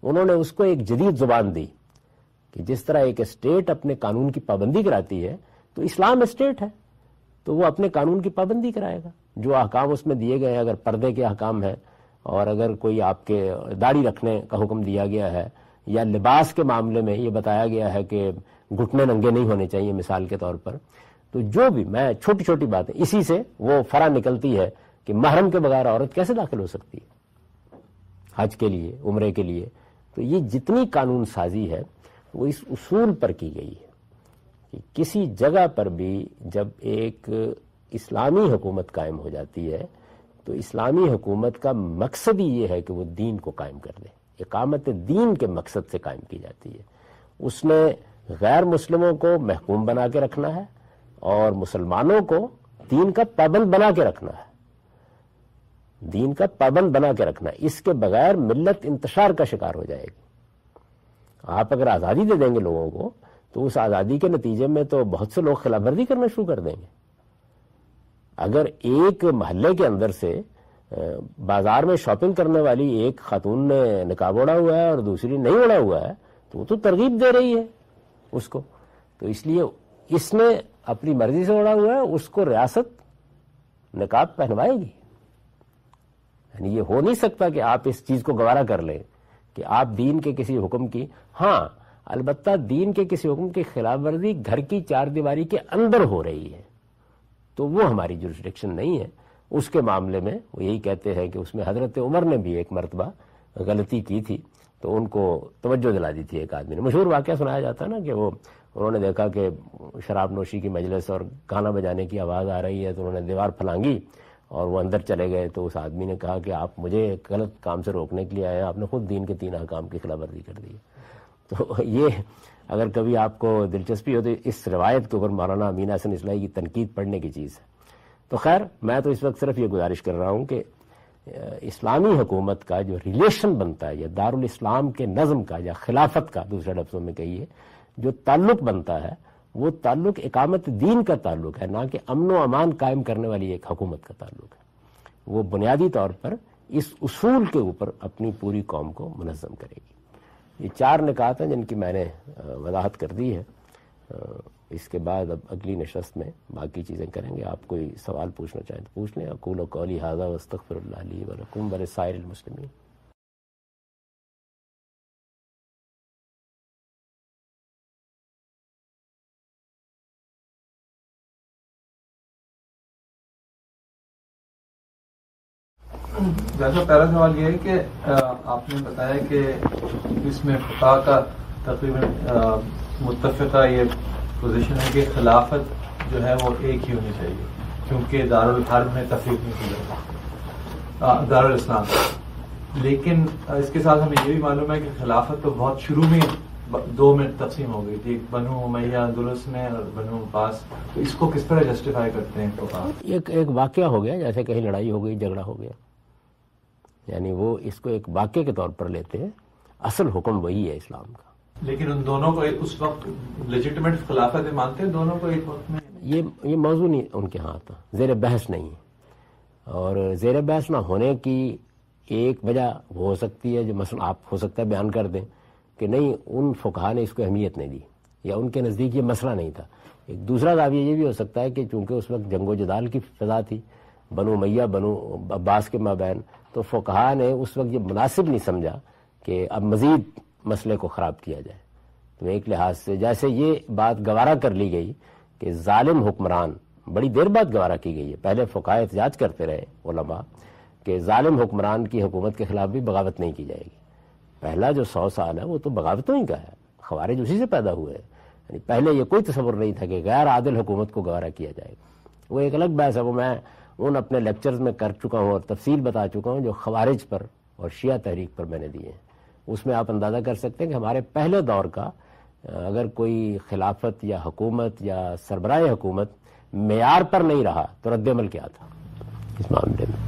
S1: انہوں نے اس کو ایک جدید زبان دی کہ جس طرح ایک اسٹیٹ اپنے قانون کی پابندی کراتی ہے تو اسلام اسٹیٹ ہے تو وہ اپنے قانون کی پابندی کرائے گا۔ جو احکام اس میں دیے گئے ہیں، اگر پردے کے احکام ہیں اور اگر کوئی آپ کے داڑھی رکھنے کا حکم دیا گیا ہے یا لباس کے معاملے میں یہ بتایا گیا ہے کہ گھٹنے ننگے نہیں ہونے چاہیے مثال کے طور پر، تو جو بھی میں چھوٹی چھوٹی باتیں، اسی سے وہ فرع نکلتی ہے کہ محرم کے بغیر عورت کیسے داخل ہو سکتی ہے حج کے لیے، عمرے کے لیے۔ تو یہ جتنی قانون سازی ہے وہ اس اصول پر کی گئی ہے کہ کسی جگہ پر بھی جب ایک اسلامی حکومت قائم ہو جاتی ہے تو اسلامی حکومت کا مقصد ہی یہ ہے کہ وہ دین کو قائم کر دے، اقامت دین کے مقصد سے قائم کی جاتی ہے۔ اس نے غیر مسلموں کو محکوم بنا کے رکھنا ہے اور مسلمانوں کو دین کا پابند بنا کے رکھنا ہے، دین کا پابند بنا کے رکھنا ہے۔ اس کے بغیر ملت انتشار کا شکار ہو جائے گی۔ آپ اگر آزادی دے دیں گے لوگوں کو تو اس آزادی کے نتیجے میں تو بہت سے لوگ خلاف ورزی کرنا شروع کر دیں گے۔ اگر ایک محلے کے اندر سے بازار میں شاپنگ کرنے والی ایک خاتون نے نقاب اوڑھا ہوا ہے اور دوسری نہیں اوڑھا ہوا ہے تو وہ تو ترغیب دے رہی ہے اس کو، تو اس لیے اس نے اپنی مرضی سے اوڑھا ہوا ہے، اس کو ریاست نقاب پہنوائے گی۔ یعنی یہ ہو نہیں سکتا کہ آپ اس چیز کو گوارا کر لیں کہ آپ دین کے کسی حکم کی، ہاں البتہ دین کے کسی حکم کی خلاف ورزی گھر کی 4 دیواری کے اندر ہو رہی ہے تو وہ ہماری جورسڈکشن نہیں ہے. اس کے معاملے میں وہ یہی کہتے ہیں کہ اس میں حضرت عمر نے بھی ایک مرتبہ غلطی کی تھی تو ان کو توجہ دلا دی تھی ایک آدمی نے. مشہور واقعہ سنایا جاتا ہے نا کہ انہوں نے دیکھا کہ شراب نوشی کی مجلس اور گانا بجانے کی آواز آ رہی ہے تو انہوں نے دیوار پھلانگی اور وہ اندر چلے گئے. تو اس آدمی نے کہا کہ آپ مجھے غلط کام سے روکنے کے لیے آئے ہیں, آپ نے خود دین کے 3 احکام کی خلاف ورزی کر دی. تو یہ اگر کبھی آپ کو دلچسپی ہو تو اس روایت کے اوپر مولانا امین احسن اصلاحی کی تنقید پڑھنے کی چیز ہے. تو خیر میں تو اس وقت صرف یہ گزارش کر رہا ہوں کہ اسلامی حکومت کا جو ریلیشن بنتا ہے یا دارالاسلام کے نظم کا یا خلافت کا دوسرے لفظوں میں کہیے جو تعلق بنتا ہے وہ تعلق اقامت دین کا تعلق ہے, نہ کہ امن و امان قائم کرنے والی ایک حکومت کا تعلق ہے. وہ بنیادی طور پر اس اصول کے اوپر اپنی پوری قوم کو منظم کرے گی. یہ 4 نکات ہیں جن کی میں نے وضاحت کر دی ہے. اس کے بعد اب اگلی نشست میں باقی چیزیں کریں گے. آپ کوئی سوال پوچھنا چاہیں تو پوچھ لیں. اقول قولی ھذا واستغفر اللہ لی ولکم ولسائر المسلمین.
S2: جیسا پہلا سوال یہ ہے کہ آپ نے بتایا کہ اس میں فقہ کا تقریباً متفقہ یہ پوزیشن ہے کہ خلافت جو ہے وہ ایک ہی ہونی چاہیے کیونکہ دارالحرب میں تفریق نہیں کی جاتی دارالاسلام. لیکن اس کے ساتھ ہمیں یہ بھی معلوم ہے کہ خلافت تو بہت شروع میں 2 میں تقسیم ہو گئی تھی, بنو امیہ اندلس میں اور بنو عباس. تو اس کو کس طرح جسٹیفائی کرتے ہیں فقہا؟
S1: ایک واقعہ ہو گیا, جیسے کہیں لڑائی ہو گئی, جھگڑا ہو گیا, یعنی وہ اس کو ایک واقعے کے طور پر لیتے ہیں. اصل حکم وہی ہے اسلام کا.
S2: لیکن ان دونوں کو اس وقت لیجیٹمیٹ خلافت مانتے ہیں دونوں کو ایک وقت میں؟
S1: یہ موضوع نہیں ان کے ہاں آتا, زیر بحث نہیں ہے. اور زیر بحث نہ ہونے کی ایک وجہ وہ ہو سکتی ہے جو مثلا آپ ہو سکتا ہے بیان کر دیں کہ نہیں ان فقہا نے اس کو اہمیت نہیں دی یا ان کے نزدیک یہ مسئلہ نہیں تھا. ایک دوسرا زاویہ یہ بھی ہو سکتا ہے کہ چونکہ اس وقت جنگ و جدال کی فضا تھی بنو امیہ بنو عباس کے مابین, تو فقہا نے اس وقت یہ مناسب نہیں سمجھا کہ اب مزید مسئلے کو خراب کیا جائے. تو ایک لحاظ سے جیسے یہ بات گوارا کر لی گئی کہ ظالم حکمران, بڑی دیر بعد گوارا کی گئی ہے, پہلے فقہا احتجاج کرتے رہے علماء کہ ظالم حکمران کی حکومت کے خلاف بھی بغاوت نہیں کی جائے گی. پہلا جو 100 سال ہے وہ تو بغاوتوں ہی کا ہے, خوارج اسی سے پیدا ہوئے ہیں. یعنی پہلے یہ کوئی تصور نہیں تھا کہ غیر عادل حکومت کو گوارا کیا جائے گا. وہ ایک الگ بحث ہے, وہ میں ان اپنے لیکچرز میں کر چکا ہوں اور تفصیل بتا چکا ہوں جو خوارج پر اور شیعہ تحریک پر میں نے دیے ہیں. اس میں آپ اندازہ کر سکتے ہیں کہ ہمارے پہلے دور کا اگر کوئی خلافت یا حکومت یا سربراہ حکومت معیار پر نہیں رہا تو رد عمل کیا تھا اس معاملے میں.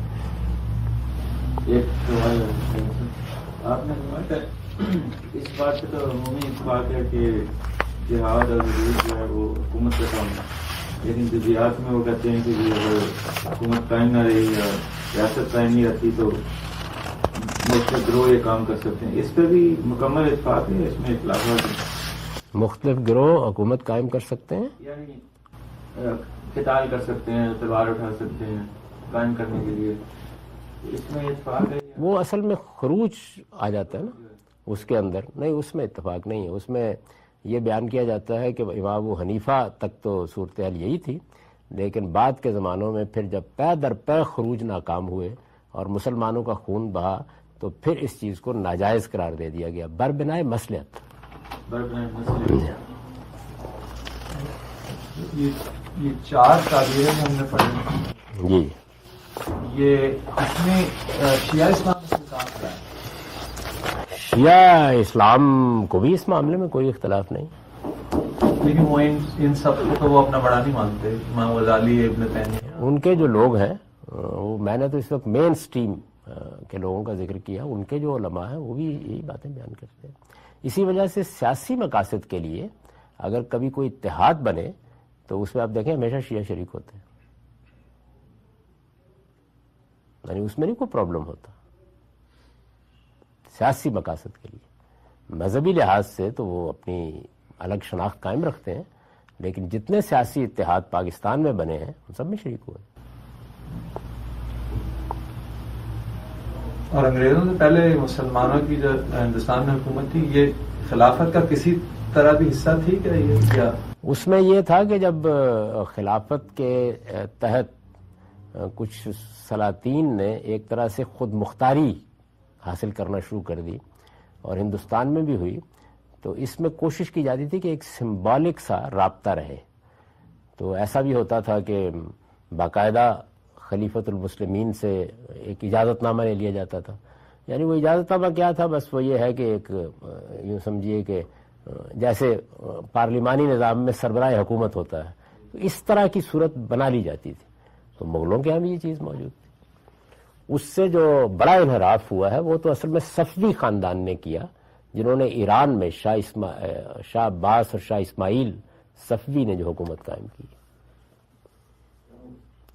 S3: ایک سوال آپ نے کہا کہ اس بات سے تو عمومی اتفاق ہے کہ جہاد اور حدود جو ہے وہ حکومت کا کام ہے, لیکن جزیات میں وہ کہتے ہیں کہ اگر حکومت قائم نہ رہی یا ریاست قائم نہیں رہتی تو مختلف گروہ یہ کام کر سکتے ہیں. اس پہ بھی مکمل اتفاق ہے, اس میں اختلافات ہیں.
S1: مختلف گروہ حکومت قائم کر سکتے ہیں,
S3: یعنی قتال کر سکتے ہیں, تلوار اٹھا سکتے ہیں قائم کرنے کے لیے. اس میں اتفاق ہے؟
S1: وہ اصل میں خروج آ جاتا ہے نا اس کے اندر. نہیں, اس میں اتفاق نہیں ہے. اس میں یہ بیان کیا جاتا ہے کہ امام ابو حنیفہ تک تو صورتحال یہی تھی, لیکن بعد کے زمانوں میں پھر جب پے در پے خروج ناکام ہوئے اور مسلمانوں کا خون بہا تو پھر اس چیز کو ناجائز قرار دے دیا گیا بربنائے مصلحت.
S2: یہ 4 تعبیریں ہم نے پڑھی
S1: جی,
S2: یہ اس میں شیعہ اسلام سے کام کیا ہے؟
S1: شیعہ اسلام کو بھی اس معاملے میں کوئی اختلاف نہیں,
S2: لیکن وہ ان سب کو تو وہ اپنا بڑا نہیں مانتے. امام غزالی, ابن تیمیہ,
S1: ان کے جو لوگ ہیں وہ میں نے تو اس وقت مین سٹریم کے لوگوں کا ذکر کیا, ان کے جو علماء ہیں وہ بھی یہی باتیں بیان کرتے ہیں. اسی وجہ سے سیاسی مقاصد کے لیے اگر کبھی کوئی اتحاد بنے تو اس میں آپ دیکھیں ہمیشہ شیعہ شریک ہوتے ہیں, یعنی اس میں نہیں کوئی پرابلم ہوتا. سیاسی مقاصد کے لیے مذہبی لحاظ سے تو وہ اپنی الگ شناخت قائم رکھتے ہیں, لیکن جتنے سیاسی اتحاد پاکستان میں بنے ہیں ان سب میں شریک ہوئے.
S2: اور انگریزوں سے پہلے مسلمانوں کی جو ہندوستان میں حکومت تھی, یہ خلافت کا کسی طرح بھی حصہ تھی کہ یہ کیا؟
S1: اس میں یہ تھا کہ جب خلافت کے تحت کچھ سلاطین نے ایک طرح سے خود مختاری حاصل کرنا شروع کر دی، اور ہندوستان میں بھی ہوئی، تو اس میں کوشش کی جاتی تھی کہ ایک سمبولک سا رابطہ رہے. تو ایسا بھی ہوتا تھا کہ باقاعدہ خلیفۃ المسلمین سے ایک اجازت نامہ لے لیا جاتا تھا. یعنی وہ اجازت نامہ کیا تھا؟ بس وہ یہ ہے کہ ایک یوں سمجھیے کہ جیسے پارلیمانی نظام میں سربراہ حکومت ہوتا ہے، تو اس طرح کی صورت بنا لی جاتی تھی. تو مغلوں کے ہاں بھی یہ چیز موجود تھی. اس سے جو بڑا انحراف ہوا ہے وہ تو اصل میں صفوی خاندان نے کیا، جنہوں نے ایران میں شاہ عباس اور شاہ اسماعیل صفوی نے جو حکومت قائم کی.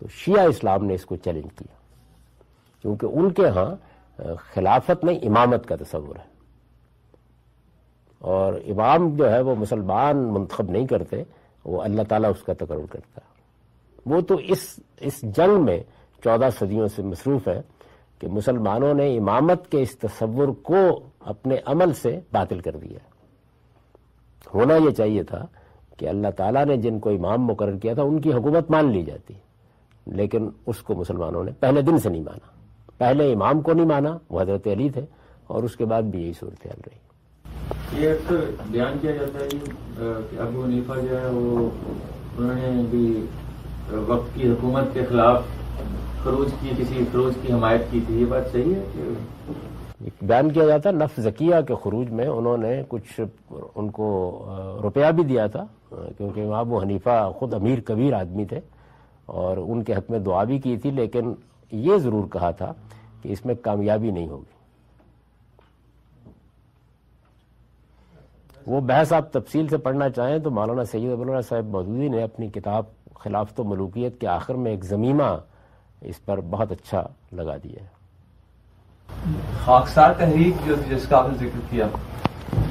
S1: تو شیعہ اسلام نے اس کو چیلنج کیا، کیونکہ ان کے ہاں خلافت نہیں امامت کا تصور ہے، اور امام جو ہے وہ مسلمان منتخب نہیں کرتے، وہ اللہ تعالیٰ اس کا تقرر کرتا ہے. وہ تو اس جنگ میں 14 صدیوں سے مصروف ہے کہ مسلمانوں نے امامت کے اس تصور کو اپنے عمل سے باطل کر دیا. ہونا یہ چاہیے تھا کہ اللہ تعالیٰ نے جن کو امام مقرر کیا تھا ان کی حکومت مان لی جاتی، لیکن اس کو مسلمانوں نے پہلے دن سے نہیں مانا. پہلے امام کو نہیں مانا، وہ حضرت علی تھے، اور اس کے بعد بھی یہی صورتحال رہی.
S3: یہ اکثر بیان کیا جاتا ہے کہ ابو حنیفہ جو ہے وہ انہوں نے بھی وقت کی حکومت کے خلاف کسی خروج کی حمایت کی تھی. یہ بات صحیح ہے کہ
S1: بیان کیا جاتا ہے نفس زکیہ کے خروج میں انہوں نے کچھ ان کو روپیہ بھی دیا تھا، کیونکہ ابو حنیفہ خود امیر کبیر آدمی تھے، اور ان کے حق میں دعا بھی کی تھی، لیکن یہ ضرور کہا تھا کہ اس میں کامیابی نہیں ہوگی. وہ بحث آپ تفصیل سے پڑھنا چاہیں تو مولانا سید ابو العلا صاحب مودودی نے اپنی کتاب خلافت و ملوکیت کے آخر میں ایک ضمیمہ اس پر بہت اچھا لگا دیا ہے.
S2: خاکسار تحریک جس کا آپ نے ذکر کیا،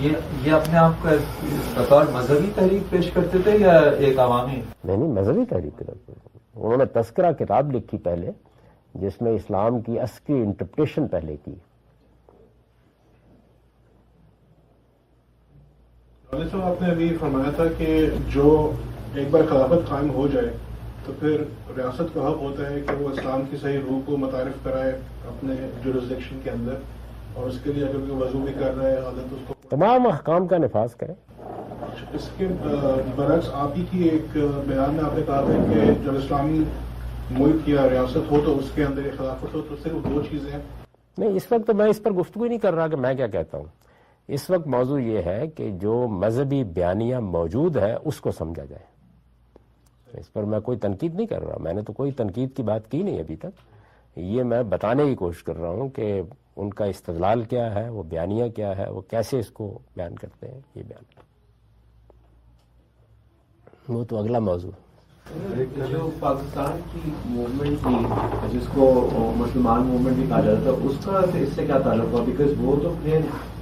S2: یہ اپنے آپ کو بطور مذہبی تحریک پیش کرتے تھے یا ایک عوامی؟
S1: نہیں، مذہبی تحریک کرتے تھے. انہوں نے تذکرہ کتاب لکھی پہلے، جس میں اسلام کی اصلی انٹرپریٹیشن پہلے کی.
S4: صاحب آپ نے ابھی فرمایا تھا کہ جو ایک بار خلافت قائم ہو جائے تو پھر ریاست کا حق ہوتا ہے کہ وہ اسلام کی صحیح روح کو متعارف کرائے اپنے جورسڈکشن کے اندر، اور اس کے لیے اگر کوئی وضو بھی کر رہا ہے حالت اس کو
S1: تمام احکام کا نفاذ کرے.
S4: اس کے برعکس آپ ہی کی ایک بیان میں آپ نے کہا تھا کہ جب اسلامی ملک یا ریاست ہو تو اس کے اندر خلافت ہو، تو صرف دو چیزیں ہیں.
S1: نہیں، اس وقت تو میں اس پر گفتگو نہیں کر رہا کہ میں کیا کہتا ہوں. اس وقت موضوع یہ ہے کہ جو مذہبی بیانیہ موجود ہے اس کو سمجھا جائے. اس پر میں کوئی تنقید نہیں کر رہا، میں نے تو کوئی تنقید کی بات کی نہیں ابھی تک. یہ میں بتانے کی کوشش کر رہا ہوں کہ ان کا استدلال کیا ہے، وہ بیانیہ کیا ہے، وہ کیسے اس کو بیان کرتے ہیں. یہ بیان وہ تو اگلا موضوع ہے.
S5: جو پاکستان کی موومنٹ تھی جس کو مسلمان موومنٹ بھی کہا جاتا تھا، اس کا اس سے کیا تعلق ہوا؟ بیکاز وہ تو پھر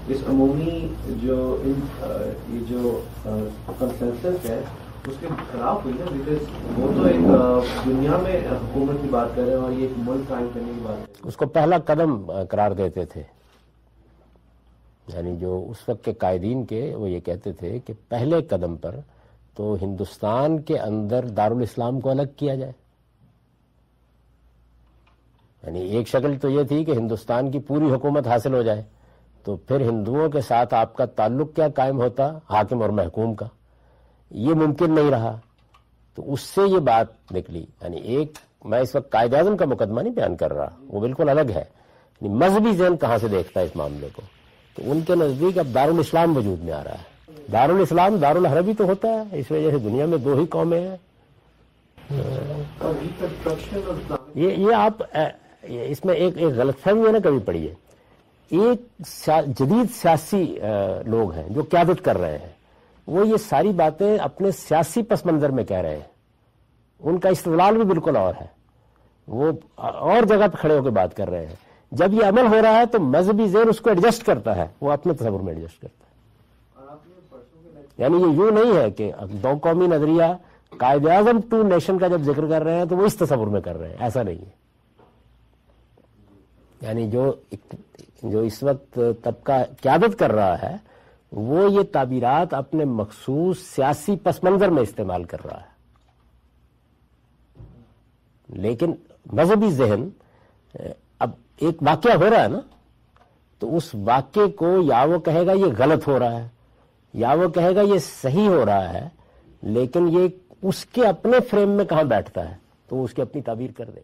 S5: اس عمومی جو کنسنسس ہے اس کے خلاف ہوئی نا، بیکاز وہ تو ایک دنیا میں حکومت کی بات کر رہے ہیں اور یہ ایک ملک قائم کرنے کی بات ہے.
S1: اس کو پہلا قدم قرار دیتے تھے. یعنی جو اس وقت کے قائدین کے وہ یہ کہتے تھے کہ پہلے قدم پر تو ہندوستان کے اندر دارالاسلام کو الگ کیا جائے. یعنی ایک شکل تو یہ تھی کہ ہندوستان کی پوری حکومت حاصل ہو جائے، تو پھر ہندوؤں کے ساتھ آپ کا تعلق کیا قائم ہوتا؟ حاکم اور محکوم کا. یہ ممکن نہیں رہا، تو اس سے یہ بات نکلی. یعنی ایک میں اس وقت قائد اعظم کا مقدمہ نہیں بیان کر رہا، وہ بالکل الگ ہے. یعنی مذہبی ذہن کہاں سے دیکھتا ہے اس معاملے کو؟ تو ان کے نزدیک اب دارالاسلام وجود میں آ رہا ہے. دارالاسلام دارالحربی تو ہوتا ہے، اس وجہ سے دنیا میں 2 ہی قومیں ہیں. یہ آپ اس میں ایک غلط فہمی ہے نا، کبھی پڑھیے. ایک جدید سیاسی لوگ ہیں جو قیادت کر رہے ہیں، وہ یہ ساری باتیں اپنے سیاسی پس منظر میں کہہ رہے ہیں. ان کا استدلال بھی بالکل اور ہے، وہ اور جگہ پہ کھڑے ہو کے بات کر رہے ہیں. جب یہ عمل ہو رہا ہے تو مذہبی ذہن اس کو ایڈجسٹ کرتا ہے، وہ اپنے تصور میں ایڈجسٹ کرتا ہے. یعنی یہ یوں نہیں ہے کہ 2 قومی نظریہ قائد اعظم 2 نیشن کا جب ذکر کر رہے ہیں تو وہ اس تصور میں کر رہے ہیں، ایسا نہیں ہے. یعنی جو اس وقت طبقہ قیادت کر رہا ہے وہ یہ تعبیرات اپنے مخصوص سیاسی پس منظر میں استعمال کر رہا ہے. لیکن مذہبی ذہن اب ایک واقعہ ہو رہا ہے نا، تو اس واقعے کو یا وہ کہے گا یہ غلط ہو رہا ہے، یا وہ کہے گا یہ صحیح ہو رہا ہے، لیکن یہ اس کے اپنے فریم میں کہاں بیٹھتا ہے تو وہ اس کی اپنی تعبیر کر دے.